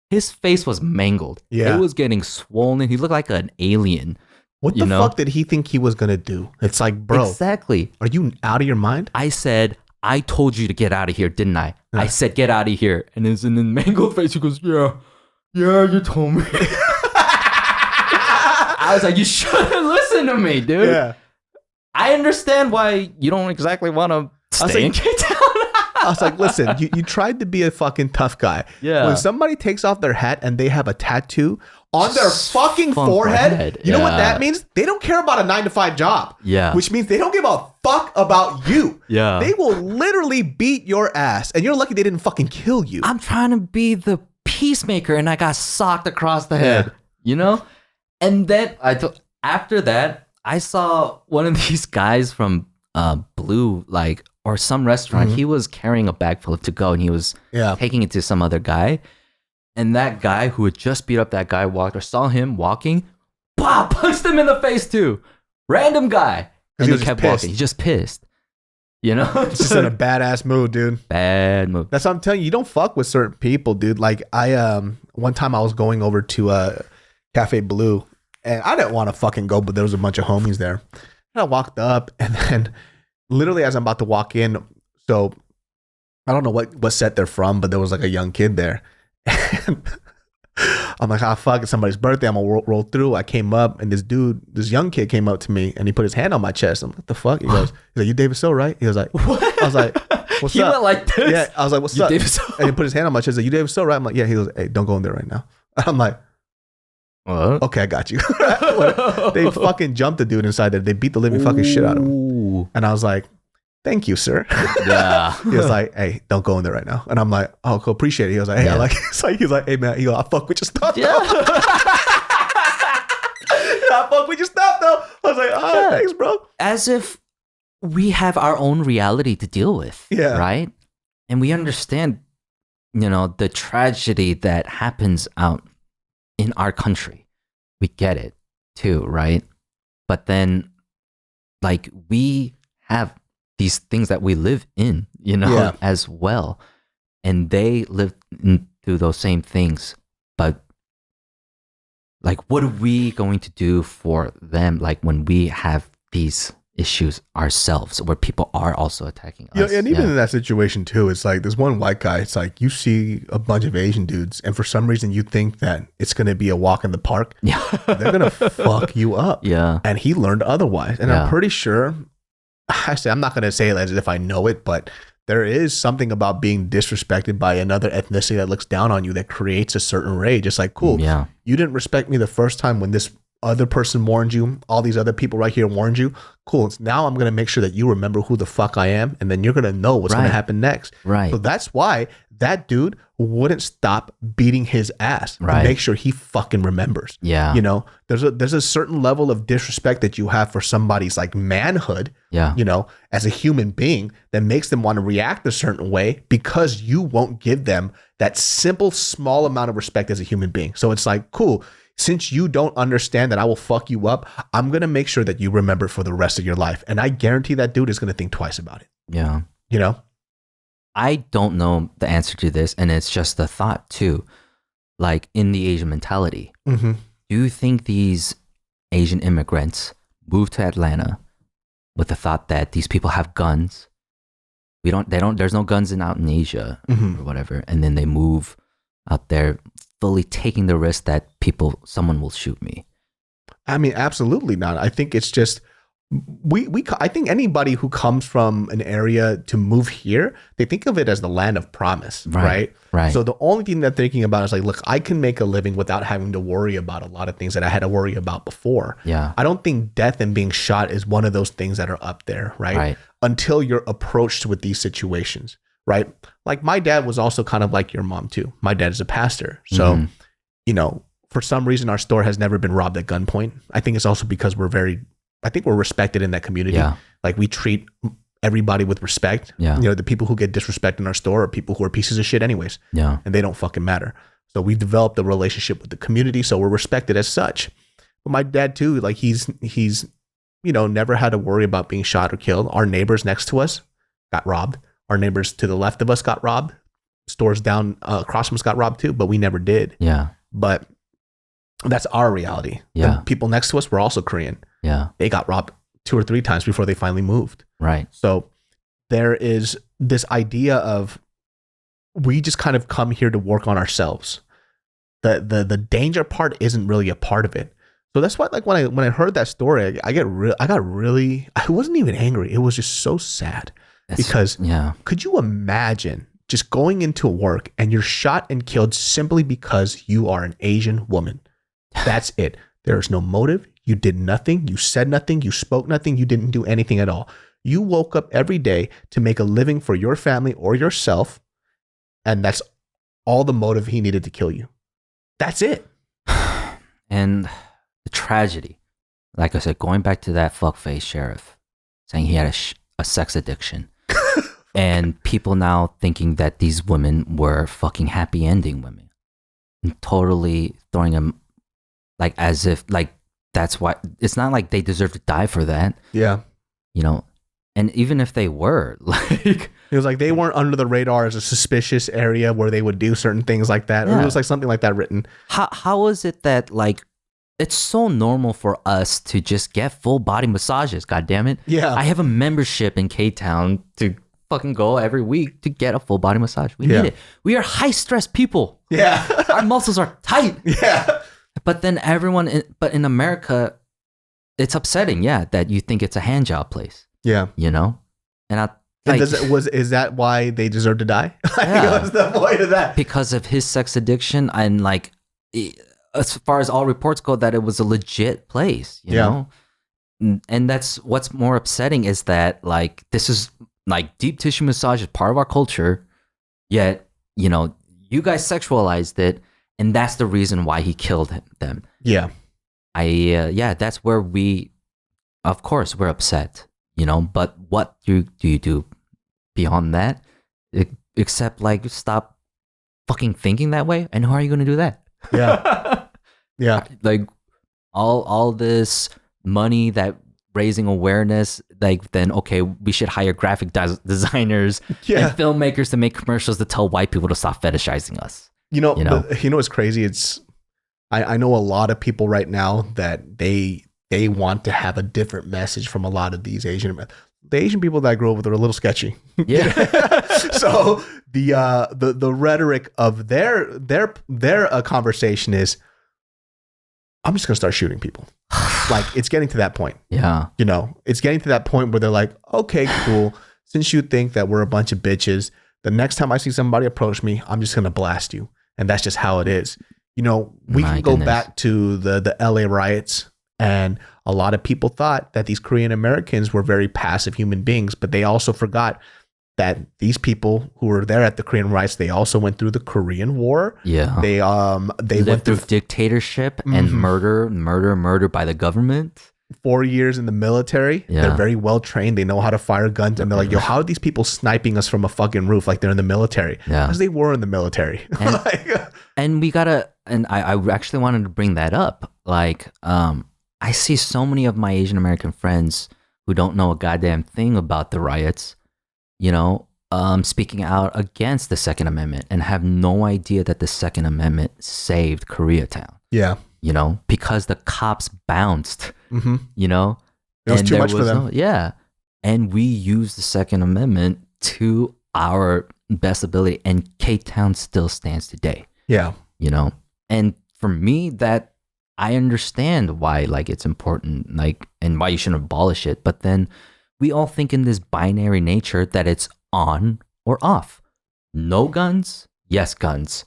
Speaker 1: His face was mangled.
Speaker 2: Yeah.
Speaker 1: It was getting swollen. He looked like an alien.
Speaker 2: What the fuck did he think he was going to do? It's like, bro.
Speaker 1: Exactly.
Speaker 2: Are you out of your mind?
Speaker 1: I said, I told you to get out of here, didn't I? I said, get out of here. And it's in the mangled face. He goes, yeah, you told me. I was like, you shouldn't listen to me, dude.
Speaker 2: Yeah.
Speaker 1: I understand why you don't exactly want to stay in K-Town.
Speaker 2: I was like, listen, you tried to be a fucking tough guy.
Speaker 1: Yeah.
Speaker 2: When somebody takes off their hat and they have a tattoo on their fucking forehead, you know what that means? They don't care about a 9-to-5 job.
Speaker 1: Yeah.
Speaker 2: Which means they don't give a fuck about you.
Speaker 1: Yeah.
Speaker 2: They will literally beat your ass. And you're lucky they didn't fucking kill you.
Speaker 1: I'm trying to be the peacemaker and I got socked across the head, you know? And then after that, I saw one of these guys from Blue, like, or some restaurant. He was carrying a bag full of to-go and he was taking it to some other guy. And that guy who had just beat up that guy saw him walking, punched him in the face too. Random guy. And he kept walking. He's just pissed. You know?
Speaker 2: It's just in a badass mood, dude.
Speaker 1: Bad mood.
Speaker 2: That's what I'm telling you. You don't fuck with certain people, dude. Like one time I was going over to Cafe Blue and I didn't want to fucking go, but there was a bunch of homies there. And I walked up and then literally as I'm about to walk in, so I don't know what set they're from, but there was like a young kid there. And I'm like, fuck, it's somebody's birthday. I'm gonna roll through. I came up and this young kid came up to me and he put his hand on my chest. I'm like, what the fuck? He's like, you David So, right? He was like, what? I was like, what's
Speaker 1: he
Speaker 2: up?
Speaker 1: Went like this?
Speaker 2: Yeah, I was like, what's up? David So? And he put his hand on my chest. He's like, you David So, right? I'm like, yeah. He goes, hey, don't go in there right now. I'm like, what? Okay, I got you. They fucking jumped the dude inside there. They beat the living fucking shit out of him. And I was like, thank you, sir. Yeah. He was like, hey, don't go in there right now. And I'm like, oh, cool, appreciate it. He was like, hey, I like it. So he's like, hey, man, I fuck with your stuff, though. I fuck with your stuff, though. I was like, oh, thanks, bro.
Speaker 1: As if we have our own reality to deal with. Yeah. Right? And we understand, the tragedy that happens out in our country. We get it too, right? But then, like, we have these things that we live in, as well. And they live through those same things. But, like, what are we going to do for them, like, when we have these issues ourselves, where people are also attacking us?
Speaker 2: Yeah, and even in that situation, too, it's like, there's one white guy, it's like, you see a bunch of Asian dudes, and for some reason you think that it's going to be a walk in the park. Yeah. They're going to fuck you up. Yeah. And he learned otherwise. And I'm pretty sure, I'm not going to say it as if I know it, but there is something about being disrespected by another ethnicity that looks down on you that creates a certain rage. It's like, cool, you didn't respect me the first time when this other person warned you, all these other people right here warned you. Cool. Now I'm going to make sure that you remember who the fuck I am, and then you're going to know what's going to happen next. Right. So that's why that dude wouldn't stop beating his ass to make sure he fucking remembers. Yeah. There's a certain level of disrespect that you have for somebody's like manhood, as a human being, that makes them want to react a certain way because you won't give them that simple, small amount of respect as a human being. So it's like, cool. Since you don't understand that I will fuck you up, I'm going to make sure that you remember for the rest of your life. And I guarantee that dude is going to think twice about it. Yeah.
Speaker 1: I don't know the answer to this, and it's just a thought too. Like, in the Asian mentality, do you think these Asian immigrants moved to Atlanta with the thought that these people have guns? There's no guns out in Asia or whatever. And then they move out there fully taking the risk that someone will shoot me.
Speaker 2: I mean, absolutely not. I think it's just, I think anybody who comes from an area to move here, they think of it as the land of promise, right? Right. So the only thing they're thinking about is like, look, I can make a living without having to worry about a lot of things that I had to worry about before. Yeah. I don't think death and being shot is one of those things that are up there, right? Until you're approached with these situations, right? Like, my dad was also kind of like your mom too. My dad is a pastor. So, for some reason, our store has never been robbed at gunpoint. I think it's also because we're respected in that community. Yeah. Like, we treat everybody with respect. Yeah. The people who get disrespect in our store are people who are pieces of shit anyways. Yeah. And they don't fucking matter. So we developed a relationship with the community. So we're respected as such. But my dad too, like, he's never had to worry about being shot or killed. Our neighbors next to us got robbed. Our neighbors to the left of us got robbed. Stores down across from us got robbed too, but we never did. Yeah. But that's our reality. Yeah. The people next to us were also Korean. Yeah. They got robbed 2 or 3 times before they finally moved. Right. So there is this idea of we just kind of come here to work on ourselves. The danger part isn't really a part of it. So that's why, like, when I heard that story, I wasn't even angry. It was just so sad because could you imagine just going into work and you're shot and killed simply because you are an Asian woman? That's it. There's no motive. You did nothing. You said nothing. You spoke nothing. You didn't do anything at all. You woke up every day to make a living for your family or yourself, and that's all the motive he needed to kill you. That's it.
Speaker 1: And the tragedy, like I said, going back to that fuckface sheriff saying he had a sex addiction, and people now thinking that these women were fucking happy ending women, and totally throwing them like as if like that's why it's not like they deserve to die for that.
Speaker 2: Yeah,
Speaker 1: you know, and even if they were, like
Speaker 2: it was like they weren't under the radar as a suspicious area where they would do certain things like that. Or it was like something like that written.
Speaker 1: How is it that like it's so normal for us to just get full body massages? God damn it!
Speaker 2: Yeah,
Speaker 1: I have a membership in K-Town to fucking go every week to get a full body massage. We need it. We are high stress people.
Speaker 2: Yeah,
Speaker 1: our muscles are tight.
Speaker 2: Yeah,
Speaker 1: but then but in America, it's upsetting. Yeah, that you think it's a hand job place.
Speaker 2: Yeah,
Speaker 1: you know, and
Speaker 2: is that why they deserve to die? What's the point of that?
Speaker 1: Because of his sex addiction, and like, as far as all reports go, that it was a legit place. You know, and that's what's more upsetting is that like this is like deep tissue massage is part of our culture, yet you know you guys sexualized it, and that's the reason why he killed them.
Speaker 2: Yeah,
Speaker 1: that's where of course, we're upset. You know, but what do you do beyond that? Except like stop fucking thinking that way. And how are you going to do that?
Speaker 2: Yeah, yeah.
Speaker 1: Like all this money that raising awareness, like then okay, we should hire graphic designers and filmmakers to make commercials to tell white people to stop fetishizing us.
Speaker 2: You know what's crazy? It's I know a lot of people right now that they want to have a different message from a lot of these the Asian people that I grew up with are a little sketchy.
Speaker 1: Yeah.
Speaker 2: So the rhetoric of their conversation is, I'm just gonna start shooting people. Like it's getting to that point.
Speaker 1: Yeah.
Speaker 2: You know, it's getting to that point where they're like, okay, cool. Since you think that we're a bunch of bitches, the next time I see somebody approach me, I'm just gonna blast you. And that's just how it is. You know, we can go back to the LA riots. And a lot of people thought that these Korean Americans were very passive human beings, but they also forgot that these people who were there at the Korean riots, they also went through the Korean War.
Speaker 1: Yeah.
Speaker 2: They went
Speaker 1: through dictatorship and murder by the government.
Speaker 2: 4 years in the military. Yeah. They're very well trained. They know how to fire guns. And they're like, yo, how are these people sniping us from a fucking roof like they're in the military? Yeah. Because they were in the military.
Speaker 1: And, and we gotta, and I actually wanted to bring that up. Like, I see so many of my Asian American friends who don't know a goddamn thing about the riots, you know, speaking out against the Second Amendment and have no idea that the Second Amendment saved Koreatown.
Speaker 2: Yeah.
Speaker 1: You know, because the cops bounced, you know.
Speaker 2: It was too much for them.
Speaker 1: And we used the Second Amendment to our best ability, and K-Town still stands today.
Speaker 2: Yeah.
Speaker 1: You know, and for me, that I understand why like it's important, like, and why you shouldn't abolish it. But then we all think in this binary nature that it's on or off. No guns, yes guns.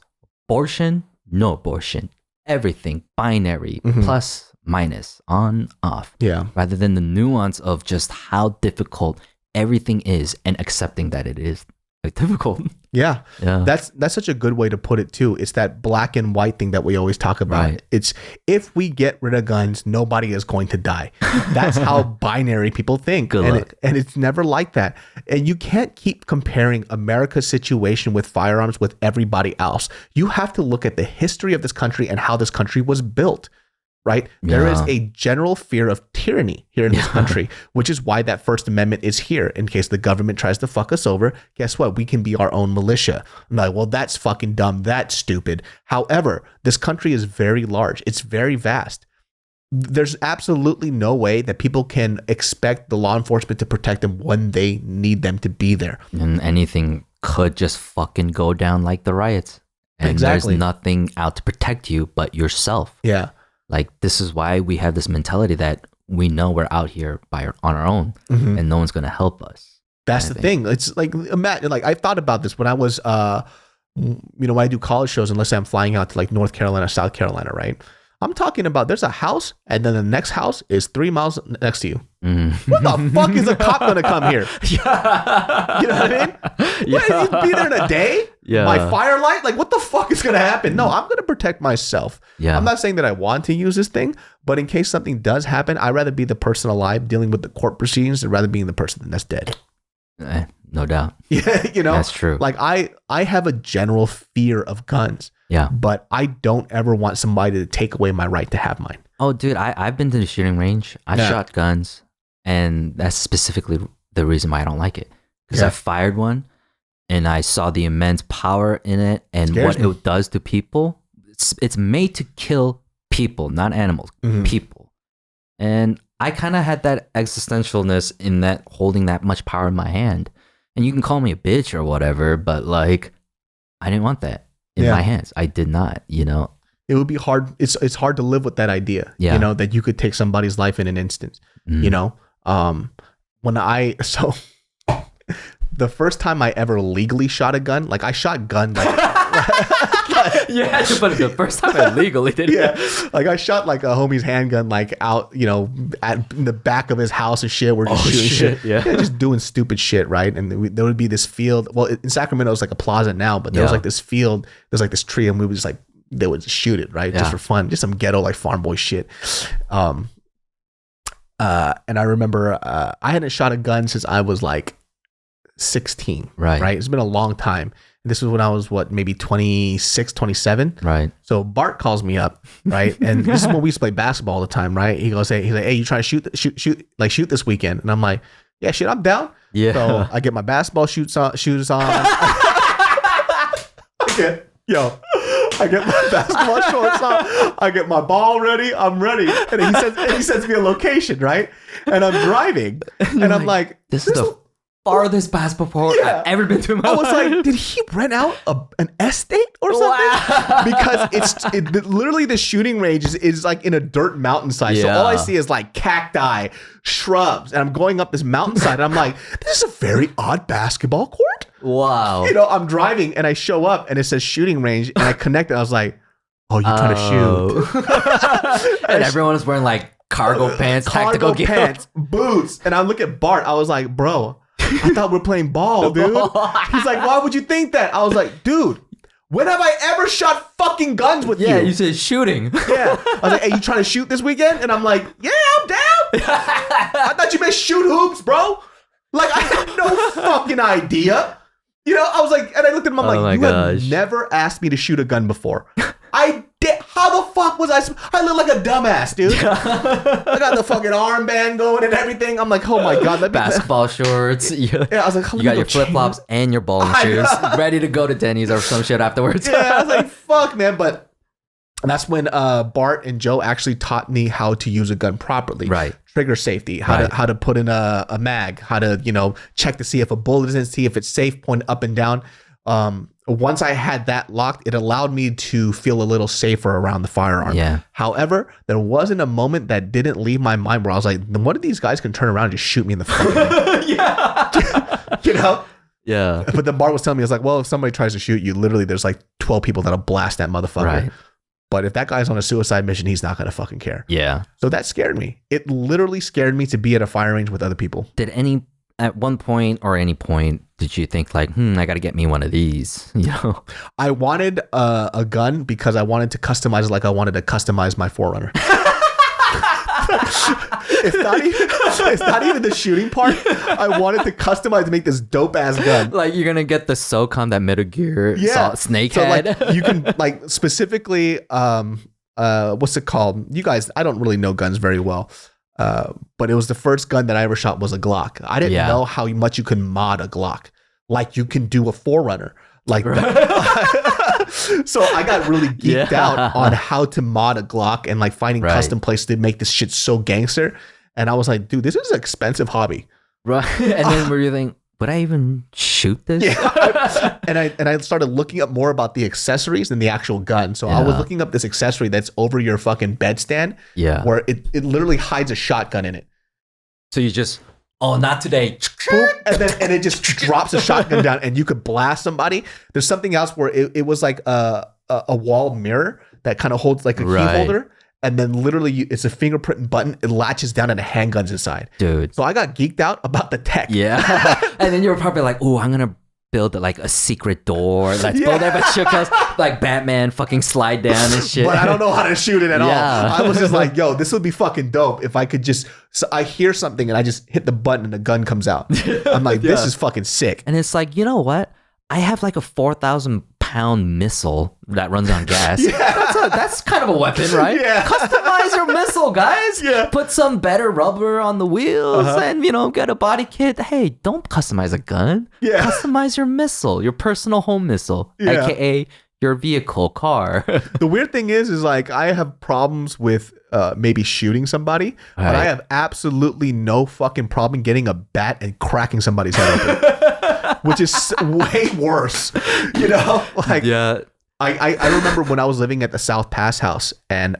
Speaker 1: Abortion, no abortion. Everything binary, plus, minus, on, off.
Speaker 2: Yeah.
Speaker 1: Rather than the nuance of just how difficult everything is and accepting that it is like difficult.
Speaker 2: Yeah. That's such a good way to put it too. It's that black and white thing that we always talk about. Right. It's if we get rid of guns, nobody is going to die. That's how binary people think. And it's never like that. And you can't keep comparing America's situation with firearms with everybody else. You have to look at the history of this country and how this country was built. Right? Yeah. There is a general fear of tyranny here in this country, which is why that First Amendment is here. In case the government tries to fuck us over, guess what? We can be our own militia. I'm like, well, that's fucking dumb. That's stupid. However, this country is very large. It's very vast. there's absolutely no way that people can expect the law enforcement to protect them when they need them to be there.
Speaker 1: And anything could just fucking go down like the riots. And
Speaker 2: Exactly.
Speaker 1: there's nothing out to protect you but yourself.
Speaker 2: Yeah.
Speaker 1: Like, this is why we have this mentality that we know we're out here on our own and no one's going to help us.
Speaker 2: That's the thing. It's like, imagine, like I thought about this when I was, when I do college shows, and let's say I'm flying out to like North Carolina, South Carolina, right? I'm talking about there's a house and then the next house is 3 miles next to you. What the fuck is a cop going to come here?
Speaker 1: Yeah.
Speaker 2: You know what I mean? What, you'd be there in a day?
Speaker 1: Yeah.
Speaker 2: My firelight? Like, what the fuck is going to happen? No, I'm going to protect myself.
Speaker 1: Yeah.
Speaker 2: I'm not saying that I want to use this thing, but in case something does happen, I'd rather be the person alive dealing with the court proceedings than rather being the person that's dead.
Speaker 1: No doubt.
Speaker 2: Yeah,
Speaker 1: That's true.
Speaker 2: Like I have a general fear of guns.
Speaker 1: Yeah.
Speaker 2: But I don't ever want somebody to take away my right to have mine.
Speaker 1: Oh, dude, I've been to the shooting range. I shot guns, and that's specifically the reason why I don't like it. Because I fired one, and I saw the immense power in it and what it does to people. It's made to kill people, not animals, people. And I kind of had that existentialness in that holding that much power in my hand. And you can call me a bitch or whatever, but like, I didn't want that in my hands. I did not,
Speaker 2: It would be hard. It's hard to live with that idea, that you could take somebody's life in an instant, the first time I ever legally shot a gun, like I shot guns.
Speaker 1: You had to put it the first time I legally did it.
Speaker 2: Yeah, like I shot like a homie's handgun, like out, in the back of his house and shit. We're just shooting shit. Yeah, just doing stupid shit, right? And there would be this field. Well, in Sacramento, it's like a plaza now, but there was like this field. There's like this tree, and we would just like they would just shoot it, right, just for fun, just some ghetto like farm boy shit. And I remember I hadn't shot a gun since I was like 16. Right. It's been a long time. This was when I was maybe 26, 27.
Speaker 1: Right.
Speaker 2: So Bart calls me up, right? And this is when we used to play basketball all the time, right? He's like, hey, you trying to shoot this weekend? And I'm like, yeah, shit, I'm down. Yeah. So I get my basketball shoes on. I get my basketball shorts on. I get my ball ready. I'm ready. And he sends me a location, right? And I'm driving, and I'm like,
Speaker 1: this is the farthest basketball court I've ever been to in my life.
Speaker 2: I was like, did he rent out an estate or something? Wow. Because literally the shooting range is like in a dirt mountainside. Yeah. So all I see is like cacti, shrubs, and I'm going up this mountainside, and I'm like, this is a very odd basketball court.
Speaker 1: Wow.
Speaker 2: I'm driving, and I show up, and it says shooting range, and I connect it. I was like, oh, you're trying to shoot.
Speaker 1: And everyone was wearing like cargo pants, tactical gear,
Speaker 2: boots. And I look at Bart. I was like, bro, I thought we were playing ball, dude. He's like, why would you think that? I was like, dude, when have I ever shot fucking guns with you?
Speaker 1: Yeah, you said shooting.
Speaker 2: Yeah. I was like, hey, you trying to shoot this weekend? And I'm like, yeah, I'm down. I thought you meant shoot hoops, bro. Like, I had no fucking idea. I was like, and I looked at him, I'm like, you have never asked me to shoot a gun before. I did. How the fuck was I look like a dumbass, dude. I got the fucking armband going and everything. I'm like, oh my God.
Speaker 1: Basketball shorts. Yeah, I was like, you got your flip-flops and your bowling shoes ready to go to Denny's or some shit afterwards.
Speaker 2: Yeah, I was like, fuck, man. But that's when Bart and Joe actually taught me how to use a gun properly. Right. Trigger safety, how to put in a mag, how to, check to see if a bullet is in, see if it's safe, point up and down. Once I had that locked, it allowed me to feel a little safer around the firearm. Yeah. However, there wasn't a moment that didn't leave my mind where I was like, one of these guys can turn around and just shoot me in the fucking head. Yeah. Yeah. But then Bart was telling me, I was like, well, if somebody tries to shoot you, literally there's like 12 people that'll blast that motherfucker. Right. But if that guy's on a suicide mission, he's not going to fucking care. Yeah. So that scared me. It literally scared me to be at a firing range with other people.
Speaker 1: At one point or any point, did you think like, I got to get me one of these?
Speaker 2: I wanted a gun because I wanted to customize it like I wanted to customize my Forerunner. It's not even the shooting part. I wanted to customize to make this dope ass gun.
Speaker 1: Like you're gonna get the SOCOM, that Metal Gear snake head.
Speaker 2: Like, you can like specifically what's it called? You guys, I don't really know guns very well. But it was the first gun that I ever shot was a Glock. I didn't know how much you can mod a Glock. Like you can do a Forerunner. Like So I got really geeked out on how to mod a Glock and like finding custom places to make this shit so gangster. And I was like, dude, this is an expensive hobby.
Speaker 1: Right. And then were you thinking, would I even shoot this?
Speaker 2: Yeah. and I started looking up more about the accessories than the actual gun. So I was looking up this accessory that's over your fucking bedstand.
Speaker 1: Yeah.
Speaker 2: Where it literally hides a shotgun in it.
Speaker 1: So you just, oh, not today.
Speaker 2: And it just drops a shotgun down and you could blast somebody. There's something else where it was like a wall mirror that kind of holds like a key holder. And then literally it's a fingerprint button. It latches down and a handgun's inside.
Speaker 1: Dude.
Speaker 2: So I got geeked out about the tech.
Speaker 1: Yeah. And then you were probably like, oh, I'm going to build like a secret door. Let's build that shit because like Batman fucking slide down and shit.
Speaker 2: But I don't know how to shoot it at all. I was just like, yo, this would be fucking dope if I could just, so I hear something and I just hit the button and the gun comes out. I'm like, this is fucking sick.
Speaker 1: And it's like, you know what? I have like a 4,000-pound missile that runs on gas. That's kind of a weapon, right?
Speaker 2: Yeah.
Speaker 1: Customize your missile, guys.
Speaker 2: Yeah.
Speaker 1: Put some better rubber on the wheels and, get a body kit. Hey, don't customize a gun.
Speaker 2: Yeah.
Speaker 1: Customize your missile, your personal home missile, aka your vehicle, car.
Speaker 2: The weird thing is like I have problems with maybe shooting somebody, but I have absolutely no fucking problem getting a bat and cracking somebody's head open. Which is way worse, Like, I remember when I was living at the South Pass house and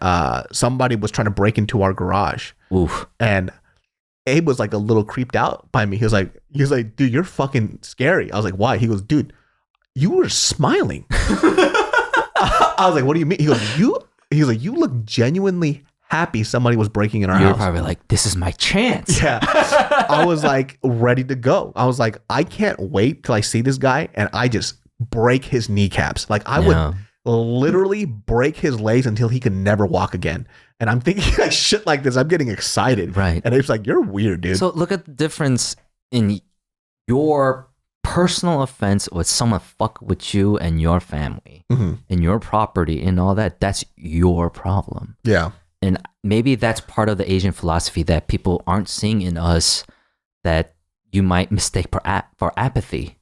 Speaker 2: somebody was trying to break into our garage.
Speaker 1: Oof.
Speaker 2: And Abe was like a little creeped out by me. He was like, dude, you're fucking scary. I was like, why? He goes, dude, you were smiling. I was like, what do you mean? He goes, you look genuinely happy somebody was breaking in our house.
Speaker 1: You're probably like, this is my chance.
Speaker 2: Yeah. I was like ready to go. I was like, I can't wait till I see this guy and I just break his kneecaps. Like I would literally break his legs until he could never walk again. And I'm thinking like shit like this. I'm getting excited.
Speaker 1: Right.
Speaker 2: And it's like, you're weird, dude.
Speaker 1: So look at the difference in your personal offense with someone fuck with you and your family and your property and all that. That's your problem.
Speaker 2: Yeah.
Speaker 1: And maybe that's part of the Asian philosophy that people aren't seeing in us that you might mistake for apathy.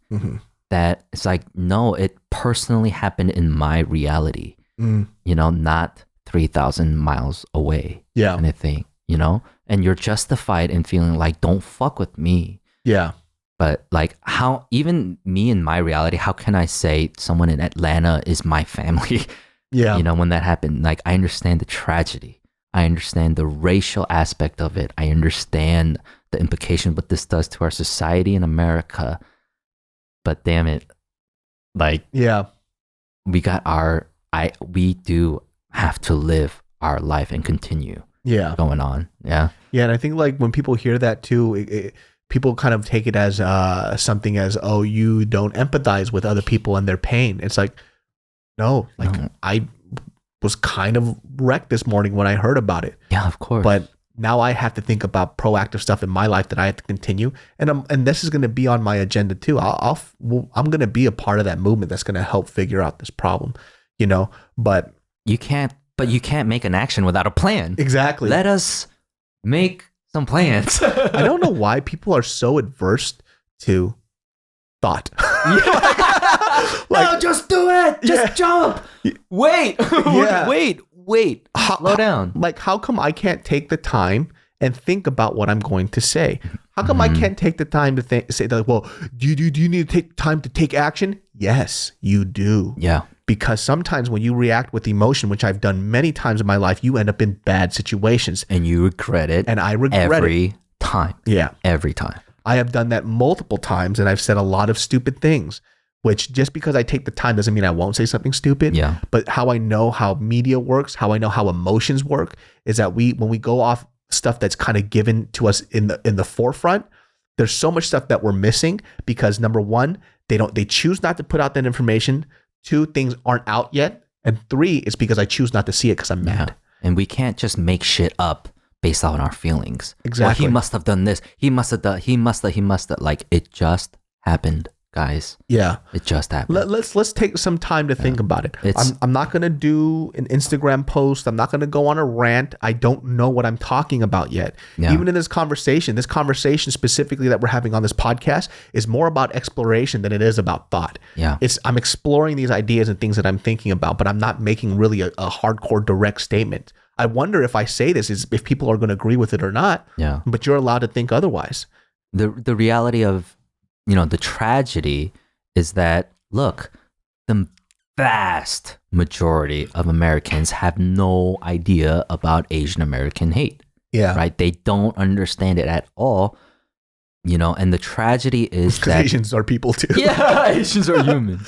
Speaker 1: That it's like, no, it personally happened in my reality, not 3,000 miles away.
Speaker 2: Yeah.
Speaker 1: Kind of thing, and you're justified in feeling like, don't fuck with me.
Speaker 2: Yeah.
Speaker 1: But like how, even me in my reality, how can I say someone in Atlanta is my family?
Speaker 2: Yeah.
Speaker 1: When that happened, like I understand the tragedy. I understand the racial aspect of it. I understand the implication what this does to our society in America. But damn it, like we do have to live our life and continue going on. Yeah.
Speaker 2: Yeah. And I think like when people hear that too, people kind of take it as something as, oh, you don't empathize with other people and their pain. It's like, no, like I was kind of wrecked this morning when I heard about it.
Speaker 1: Yeah, of course.
Speaker 2: But now I have to think about proactive stuff in my life that I have to continue, and this is going to be on my agenda too. I'm going to be a part of that movement that's going to help figure out this problem, But
Speaker 1: you can't make an action without a plan.
Speaker 2: Exactly.
Speaker 1: Let us make some plans.
Speaker 2: I don't know why people are so adverse to thought.
Speaker 1: No, just do it. Just jump. Wait. Wait. Slow down.
Speaker 2: Like, how come I can't take the time and think about what I'm going to say? How come I can't take the time to say that? Well, do you need to take time to take action? Yes, you do.
Speaker 1: Yeah.
Speaker 2: Because sometimes when you react with emotion, which I've done many times in my life, you end up in bad situations.
Speaker 1: And you regret it.
Speaker 2: And I regret it.
Speaker 1: Every time.
Speaker 2: Yeah.
Speaker 1: Every time.
Speaker 2: I have done that multiple times and I've said a lot of stupid things, which just because I take the time doesn't mean I won't say something stupid.
Speaker 1: Yeah.
Speaker 2: But how I know how media works, how I know how emotions work is that when we go off stuff that's kind of given to us in the forefront, there's so much stuff that we're missing because number one, they choose not to put out that information. 2, things aren't out yet. And 3, it's because I choose not to see it because I'm mad.
Speaker 1: And we can't just make shit up based on our feelings.
Speaker 2: Exactly.
Speaker 1: Well, he must have done this. He must have. Like, it just happened guys.
Speaker 2: Yeah.
Speaker 1: It just happened.
Speaker 2: Let's take some time to think about it. I'm not going to do an Instagram post. I'm not going to go on a rant. I don't know what I'm talking about yet. Yeah. Even in this conversation specifically that we're having on this podcast is more about exploration than it is about thought.
Speaker 1: Yeah.
Speaker 2: I'm exploring these ideas and things that I'm thinking about, but I'm not making really a hardcore direct statement. I wonder if I say this is if people are going to agree with it or not.
Speaker 1: Yeah.
Speaker 2: But you're allowed to think otherwise.
Speaker 1: The reality of, the tragedy is that, look, the vast majority of Americans have no idea about Asian American hate.
Speaker 2: Yeah.
Speaker 1: Right? They don't understand it at all. And the tragedy is that
Speaker 2: Asians are people too.
Speaker 1: Yeah, Asians are human.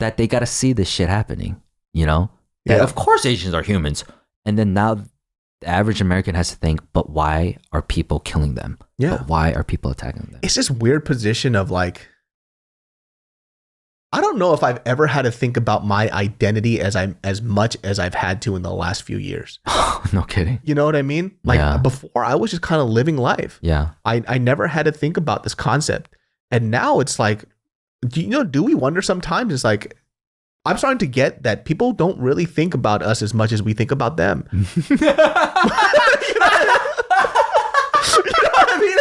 Speaker 1: That they got to see this shit happening, That of course Asians are humans. And then now the average American has to think, but why are people killing them?
Speaker 2: Yeah.
Speaker 1: But why are people attacking them?
Speaker 2: It's this weird position of like, I don't know if I've ever had to think about my identity as much as I've had to in the last few years.
Speaker 1: No kidding.
Speaker 2: You know what I mean? Like before I was just kind of living life.
Speaker 1: Yeah.
Speaker 2: I never had to think about this concept. And now it's like, do we wonder sometimes? It's like, I'm starting to get that people don't really think about us as much as we think about them. You know what I mean?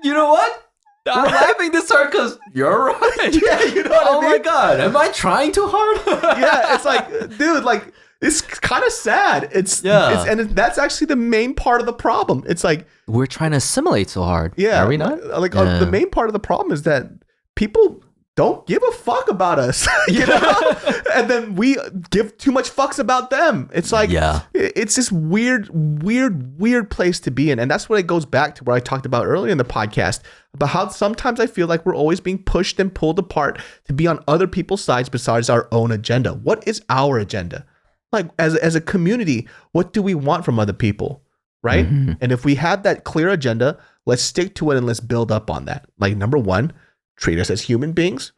Speaker 1: You know what? I'm laughing this hard because you're right.
Speaker 2: Yeah, you know what I mean?
Speaker 1: Oh my God. Am I trying too hard?
Speaker 2: Yeah, it's like, dude, like, it's kind of sad. That's actually the main part of the problem. It's like,
Speaker 1: we're trying to assimilate so hard.
Speaker 2: Yeah.
Speaker 1: Are we not?
Speaker 2: The main part of the problem is that people don't give a fuck about us, you know? And then we give too much fucks about them. It's like, it's this weird place to be in. And that's what it goes back to where I talked about earlier in the podcast about how sometimes I feel like we're always being pushed and pulled apart to be on other people's sides besides our own agenda. What is our agenda? Like as a community, what do we want from other people? Right. Mm-hmm. And if we have that clear agenda, let's stick to it and let's build up on that. Like number one, treat us as human beings.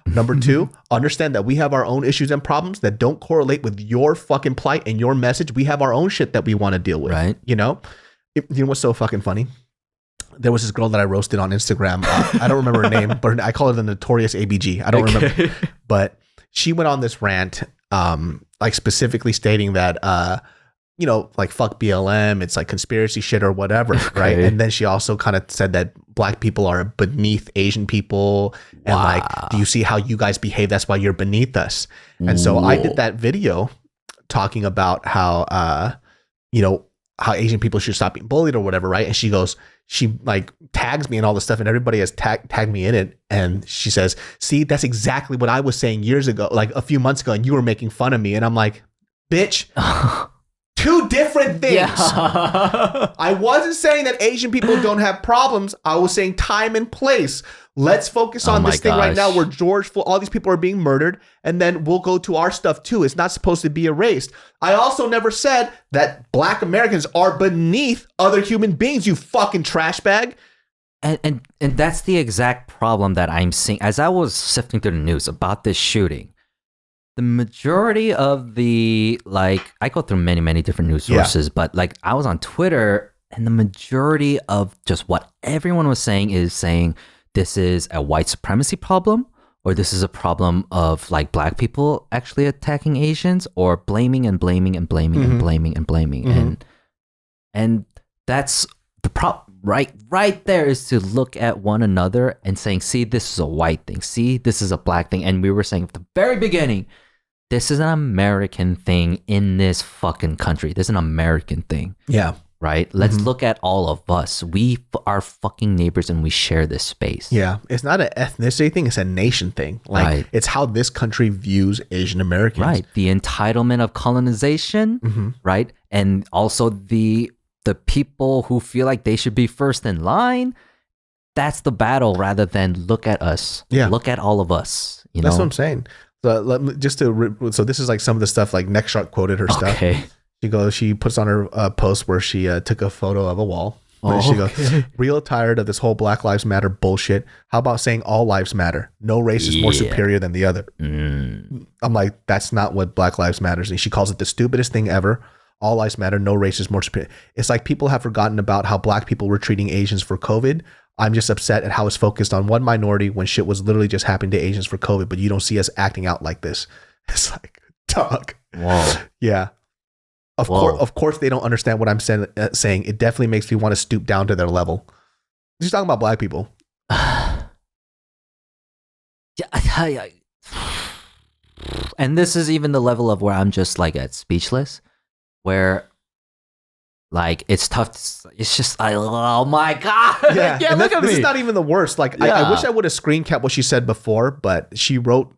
Speaker 2: Number two, understand that we have our own issues and problems that don't correlate with your fucking plight and your message. We have our own shit that we want to deal with. Right. You know what's so fucking funny? There was this girl that I roasted on Instagram. I don't remember her name, but I call her the notorious ABG. I don't remember. But she went on this rant, like specifically stating that, like fuck BLM, it's like conspiracy shit or whatever, right? And then she also kind of said that black people are beneath Asian people, and like, do you see how you guys behave? That's why you're beneath us. And so I did that video talking about how, how Asian people should stop being bullied or whatever, right? And she like tags me and all this stuff, and everybody has tagged me in it. And she says, see, that's exactly what I was saying years ago, like a few months ago, and you were making fun of me. And I'm like, bitch. Two different things. Yeah. I wasn't saying that Asian people don't have problems. I was saying time and place. Let's focus on this thing right now where all these people are being murdered, and then we'll go to our stuff too. It's not supposed to be erased. I also never said that black Americans are beneath other human beings, you fucking trash bag.
Speaker 1: And that's the exact problem that I'm seeing. As I was sifting through the news about this shooting, the majority of I go through many, many different news sources, but like I was on Twitter, and the majority of just what everyone was saying is saying this is a white supremacy problem, or this is a problem of like black people actually attacking Asians, or blaming and blaming and blaming and blaming and blaming. And that's the problem. Right there is to look at one another and saying, see, this is a white thing. See, this is a black thing. And we were saying at the very beginning, this is an American thing in this fucking country. This is an American thing.
Speaker 2: Yeah.
Speaker 1: Right? Let's look at all of us. We are fucking neighbors, and we share this space.
Speaker 2: Yeah. It's not an ethnicity thing. It's a nation thing. Like, it's how this country views Asian Americans.
Speaker 1: Right. The entitlement of colonization, right? And also the people who feel like they should be first in line. That's the battle, rather than look at us. Yeah. Look at all of us.
Speaker 2: That's what I'm saying. So so this is like some of the stuff, like Next Shark quoted her stuff. She puts on her post where she took a photo of a wall. She goes, real tired of this whole Black Lives Matter bullshit. How about saying all lives matter? No race is more superior than the other. I'm like, that's not what Black Lives Matters. And she calls it the stupidest thing ever. All lives matter. No race is more superior. It's like people have forgotten about how black people were treating Asians for COVID. I'm just upset at how it's focused on one minority when shit was literally just happening to Asians for COVID, but you don't see us acting out like this. It's like, dog.
Speaker 1: Whoa.
Speaker 2: Yeah. Of course, they don't understand what I'm saying. It definitely makes me want to stoop down to their level. Just talking about black people.
Speaker 1: Yeah, and this is even the level of where I'm just like at speechless, where like it's tough. It's just like, oh my god.
Speaker 2: Yeah,
Speaker 1: look at me.
Speaker 2: This is not even the worst. Like I wish I would have screen capped what she said before, but she wrote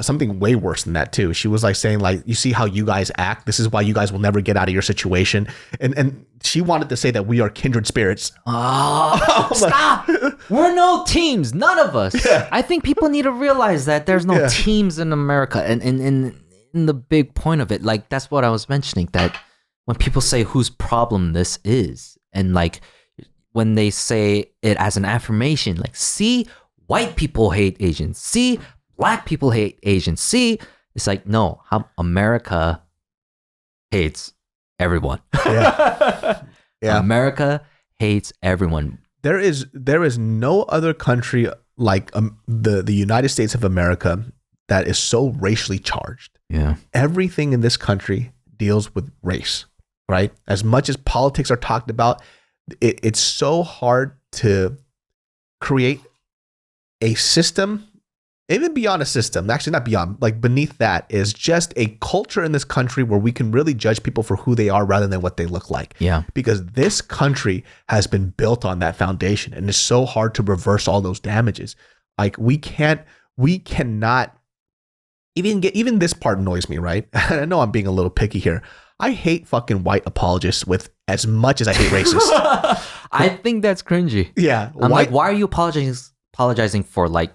Speaker 2: something way worse than that too. She was like saying like, you see how you guys act. This is why you guys will never get out of your situation. And she wanted to say that we are kindred spirits.
Speaker 1: Oh, stop. We're no teams. None of us.
Speaker 2: Yeah.
Speaker 1: I think people need to realize that there's no teams in America. And in the big point of it, like that's what I was mentioning, that when people say whose problem this is, and like when they say it as an affirmation, like, see, white people hate Asians. See, black people hate Asians. See, it's like, no, how America hates everyone.
Speaker 2: Yeah.
Speaker 1: America hates everyone.
Speaker 2: There is no other country like the United States of America that is so racially charged.
Speaker 1: Yeah.
Speaker 2: Everything in this country deals with race, right? As much as politics are talked about, it's so hard to create a system. Even beyond a system, actually not beyond, like beneath that is just a culture in this country where we can really judge people for who they are rather than what they look like.
Speaker 1: Yeah.
Speaker 2: Because this country has been built on that foundation, and it's so hard to reverse all those damages. Like we cannot even this part annoys me, right? I know I'm being a little picky here. I hate fucking white apologists with as much as I hate racists.
Speaker 1: I think that's cringy.
Speaker 2: Yeah.
Speaker 1: I'm like, why are you apologizing for like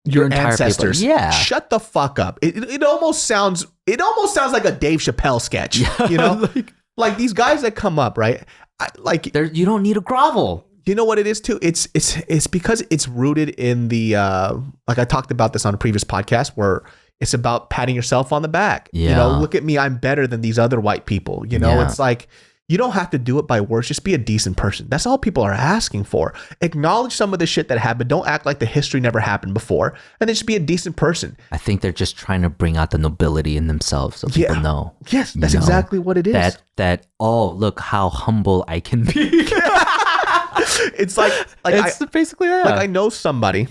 Speaker 2: your ancestors?
Speaker 1: People? Yeah.
Speaker 2: Shut the fuck up. It almost sounds like a Dave Chappelle sketch. You know? like these guys that come up, right?
Speaker 1: You don't need to grovel.
Speaker 2: You know what it is too? It's because it's rooted in the like I talked about this on a previous podcast where it's about patting yourself on the back.
Speaker 1: Yeah.
Speaker 2: You know, look at me, I'm better than these other white people. You know, it's like, you don't have to do it by words. Just be a decent person. That's all people are asking for. Acknowledge some of the shit that happened. Don't act like the history never happened before. And then just be a decent person.
Speaker 1: I think they're just trying to bring out the nobility in themselves so people know.
Speaker 2: Yes, that's exactly what it is.
Speaker 1: That oh, look how humble I can be.
Speaker 2: It's like
Speaker 1: it's basically that.
Speaker 2: Like I know somebody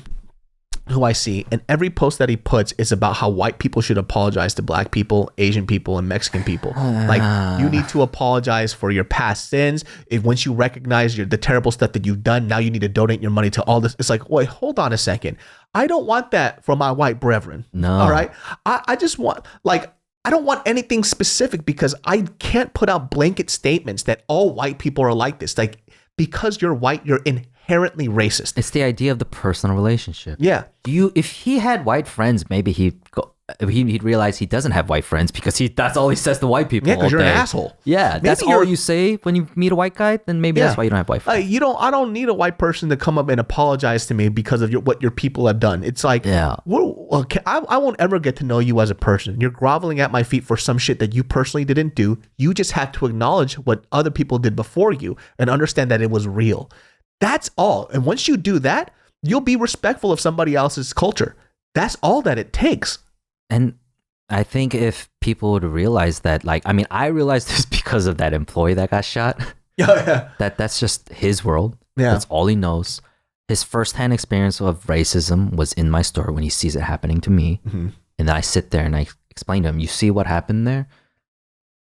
Speaker 2: who I see, and every post that he puts is about how white people should apologize to black people, Asian people, and Mexican people. Like, you need to apologize for your past sins. Once you recognize the terrible stuff that you've done, now you need to donate your money to all this. It's like, wait, hold on a second. I don't want that for my white brethren.
Speaker 1: No.
Speaker 2: All right? I just want, like, I don't want anything specific because I can't put out blanket statements that all white people are like this. Like, because you're white, you're inherently racist.
Speaker 1: It's the idea of the personal relationship.
Speaker 2: Yeah.
Speaker 1: If he had white friends, maybe he'd realize he doesn't have white friends because that's all he says to white people.
Speaker 2: Yeah, because you're an asshole.
Speaker 1: Yeah, maybe that's all you say when you meet a white guy. Then maybe that's why you don't have white friends.
Speaker 2: I don't need a white person to come up and apologize to me because of what your people have done. It's like, I won't ever get to know you as a person. You're groveling at my feet for some shit that you personally didn't do. You just have to acknowledge what other people did before you and understand that it was real. That's all. And once you do that, you'll be respectful of somebody else's culture. That's all that it takes. And
Speaker 1: I think if people would realize that, like, I mean, I realized this because of that employee that got shot.
Speaker 2: Yeah.
Speaker 1: That's just his world.
Speaker 2: Yeah.
Speaker 1: That's all he knows. His firsthand experience of racism was in my store when he sees it happening to me. Mm-hmm. And then I sit there and I explain to him, you see what happened there?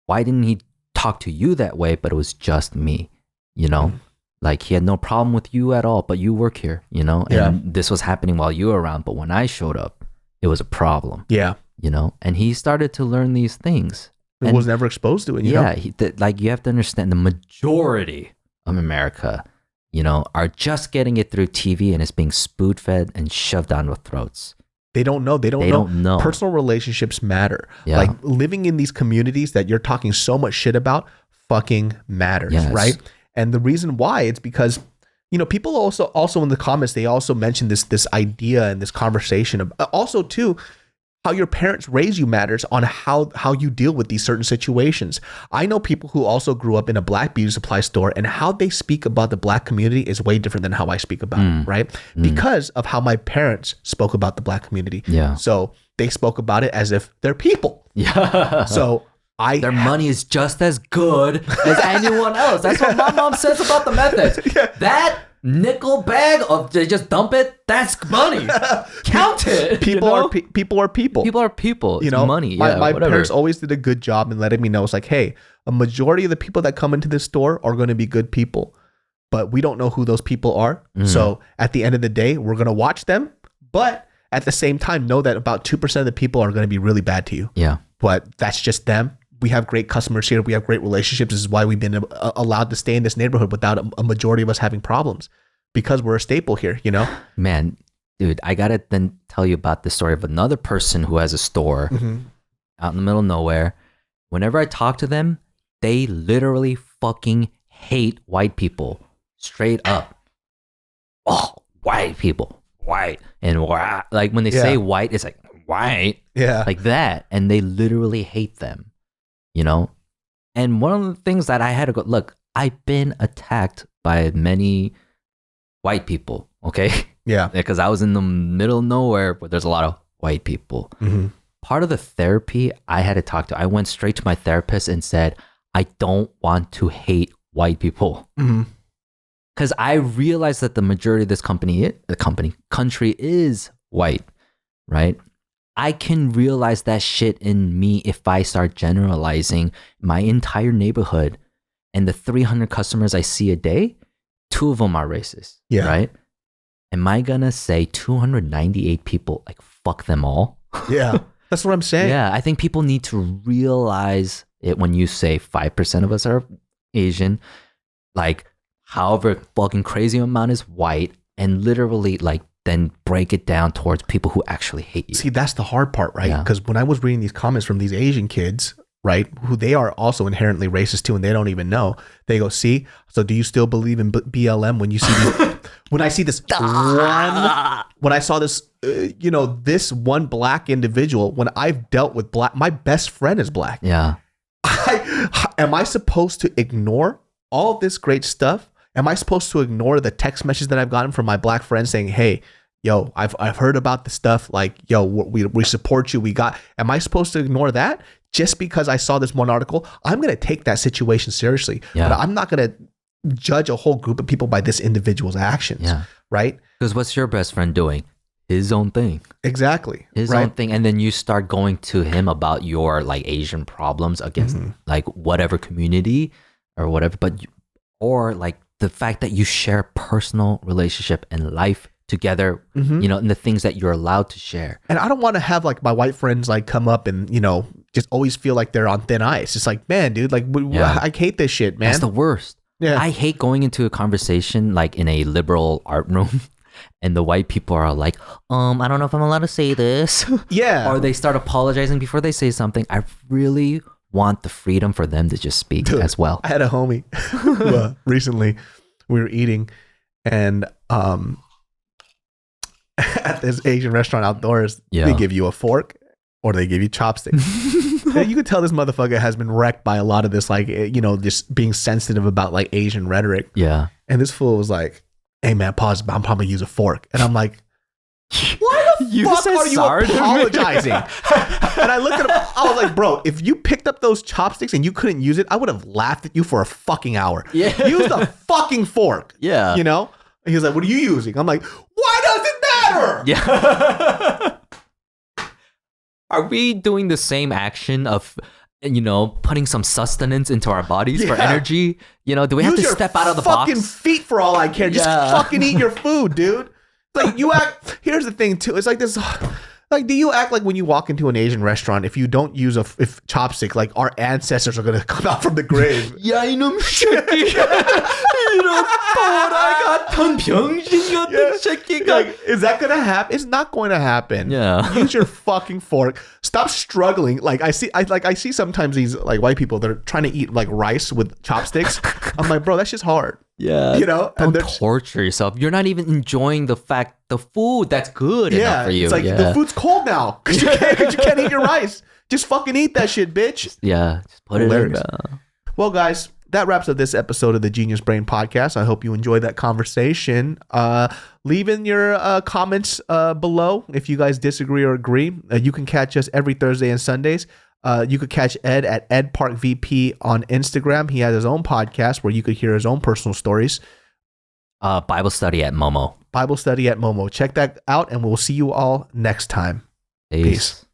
Speaker 1: Why didn't he talk to you that way, but it was just me? You know? Mm-hmm. Like, he had no problem with you at all, but you work here, you know? And this was happening while you were around, but when I showed up, it was a problem.
Speaker 2: Yeah.
Speaker 1: You know? And he started to learn these things.
Speaker 2: He was never exposed to it, you know?
Speaker 1: Like, you have to understand the majority of America, you know, are just getting it through TV and it's being spoon-fed and shoved down their throats.
Speaker 2: They don't know. They don't know. Personal relationships matter. Yeah. Like, living in these communities that you're talking so much shit about fucking matters, right? And the reason why, it's because, you know, people also in the comments, they also mentioned this idea and this conversation of, also too, how your parents raise you matters on how you deal with these certain situations. I know people who also grew up in a black beauty supply store, and how they speak about the black community is way different than how I speak about it, right? Because of how my parents spoke about the black community.
Speaker 1: Yeah.
Speaker 2: So they spoke about it as if they're people.
Speaker 1: Yeah.
Speaker 2: So
Speaker 1: their money is just as good as anyone else. That's what my mom says about the methods.
Speaker 2: Yeah.
Speaker 1: That nickel bag of they just dump it, that's money. Count it.
Speaker 2: People are people.
Speaker 1: People are people. It's money.
Speaker 2: My parents always did a good job in letting me know, it's like, hey, a majority of the people that come into this store are going to be good people, but we don't know who those people are. So at the end of the day, we're going to watch them, but at the same time, know that about 2% of the people are going to be really bad to you.
Speaker 1: Yeah.
Speaker 2: But that's just them. We have great customers here. We have great relationships. This is why we've been allowed to stay in this neighborhood without a majority of us having problems, because we're a staple here,
Speaker 1: Man, dude, I got to then tell you about the story of another person who has a store out in the middle of nowhere. Whenever I talk to them, they literally fucking hate white people. Straight up. Oh, white people. White. And like when they say white, it's like white.
Speaker 2: Yeah.
Speaker 1: Like that. And they literally hate them. And one of the things that I had to go, look, I've been attacked by many white people, okay?
Speaker 2: Yeah.
Speaker 1: Because I was in the middle of nowhere where there's a lot of white people. Part of the therapy I had to talk to, I went straight to my therapist and said, I don't want to hate white people. Because I realized that the majority of this country is white, right? I can realize that shit in me if I start generalizing my entire neighborhood, and the 300 customers I see a day, 2 of them are racist, right? Am I gonna say 298 people, like, fuck them all?
Speaker 2: Yeah, that's what I'm saying.
Speaker 1: Yeah, I think people need to realize it when you say 5% of us are Asian, like, however fucking crazy amount is white, and literally, like, then break it down towards people who actually hate you.
Speaker 2: See, that's the hard part, right? Because when I was reading these comments from these Asian kids, right, who they are also inherently racist too, and they don't even know, they go, see, so do you still believe in BLM when you see these, when I see this when I saw this, this one black individual, when I've dealt with black, my best friend is black.
Speaker 1: Yeah.
Speaker 2: Am I supposed to ignore all this great stuff? Am I supposed to ignore the text messages that I've gotten from my black friends saying, hey, yo, I've heard about the stuff, like, yo, we support you, am I supposed to ignore that just because I saw this one article? I'm going to take that situation seriously, but I'm not going to judge a whole group of people by this individual's actions, right?
Speaker 1: Because what's your best friend doing? His own thing.
Speaker 2: Exactly.
Speaker 1: His own thing. And then you start going to him about your, like, Asian problems against like whatever community or whatever, or like the fact that you share personal relationship and life together, and the things that you're allowed to share.
Speaker 2: And I don't want to have, like, my white friends, like, come up and, just always feel like they're on thin ice. It's like, man, dude, like, I hate this shit, man.
Speaker 1: That's the worst. Yeah. I hate going into a conversation, like, in a liberal art room and the white people are like, I don't know if I'm allowed to say this.
Speaker 2: Yeah.
Speaker 1: Or they start apologizing before they say something. I really want the freedom for them to just speak as well.
Speaker 2: I had a homie who, recently we were eating, and at this Asian restaurant outdoors, they give you a fork or they give you chopsticks. You could tell this motherfucker has been wrecked by a lot of this, like, just being sensitive about, like, Asian rhetoric.
Speaker 1: Yeah.
Speaker 2: And this fool was like, hey man, pause, I'm probably gonna use a fork. And I'm like, why the fuck are you apologizing? And I looked at him, I was like, bro, if you picked up those chopsticks and you couldn't use it, I would have laughed at you for a fucking hour.
Speaker 1: Yeah.
Speaker 2: Use the fucking fork.
Speaker 1: Yeah.
Speaker 2: And he was like, what are you using? I'm like, why does it matter?
Speaker 1: Yeah. Are we doing the same action of, putting some sustenance into our bodies for energy? Do we have to step out of the box?
Speaker 2: Use your fucking feet for all I care. Just fucking eat your food, dude. Like, you act, here's the thing too. It's like this, like, do you act like when you walk into an Asian restaurant, if you don't use a chopstick, like, our ancestors are going to come out from the grave?
Speaker 1: Yeah, 이놈 새끼. 이런 돌아가 병신 같은 새끼가.
Speaker 2: Like, is that going to happen? It's not going to happen.
Speaker 1: Yeah.
Speaker 2: Use your fucking fork. Stop struggling. Like, I see sometimes these, like, white people, they're trying to eat, like, rice with chopsticks. I'm like, bro, that's just hard.
Speaker 1: Yeah.
Speaker 2: You know,
Speaker 1: don't torture yourself. You're not even enjoying the food that's good enough for you.
Speaker 2: It's like the food's cold now because you can't eat your rice. Just fucking eat that shit, bitch.
Speaker 1: Yeah, just put it in.
Speaker 2: Well, guys, that wraps up this episode of the Genius Brain Podcast. I hope you enjoyed that conversation. Leave in your comments below if you guys disagree or agree. You can catch us every Thursday and Sundays. You could catch Ed at EdParkVP on Instagram. He has his own podcast where you could hear his own personal stories.
Speaker 1: Bible study at Momo.
Speaker 2: Bible study at Momo. Check that out, and we'll see you all next time.
Speaker 1: Peace.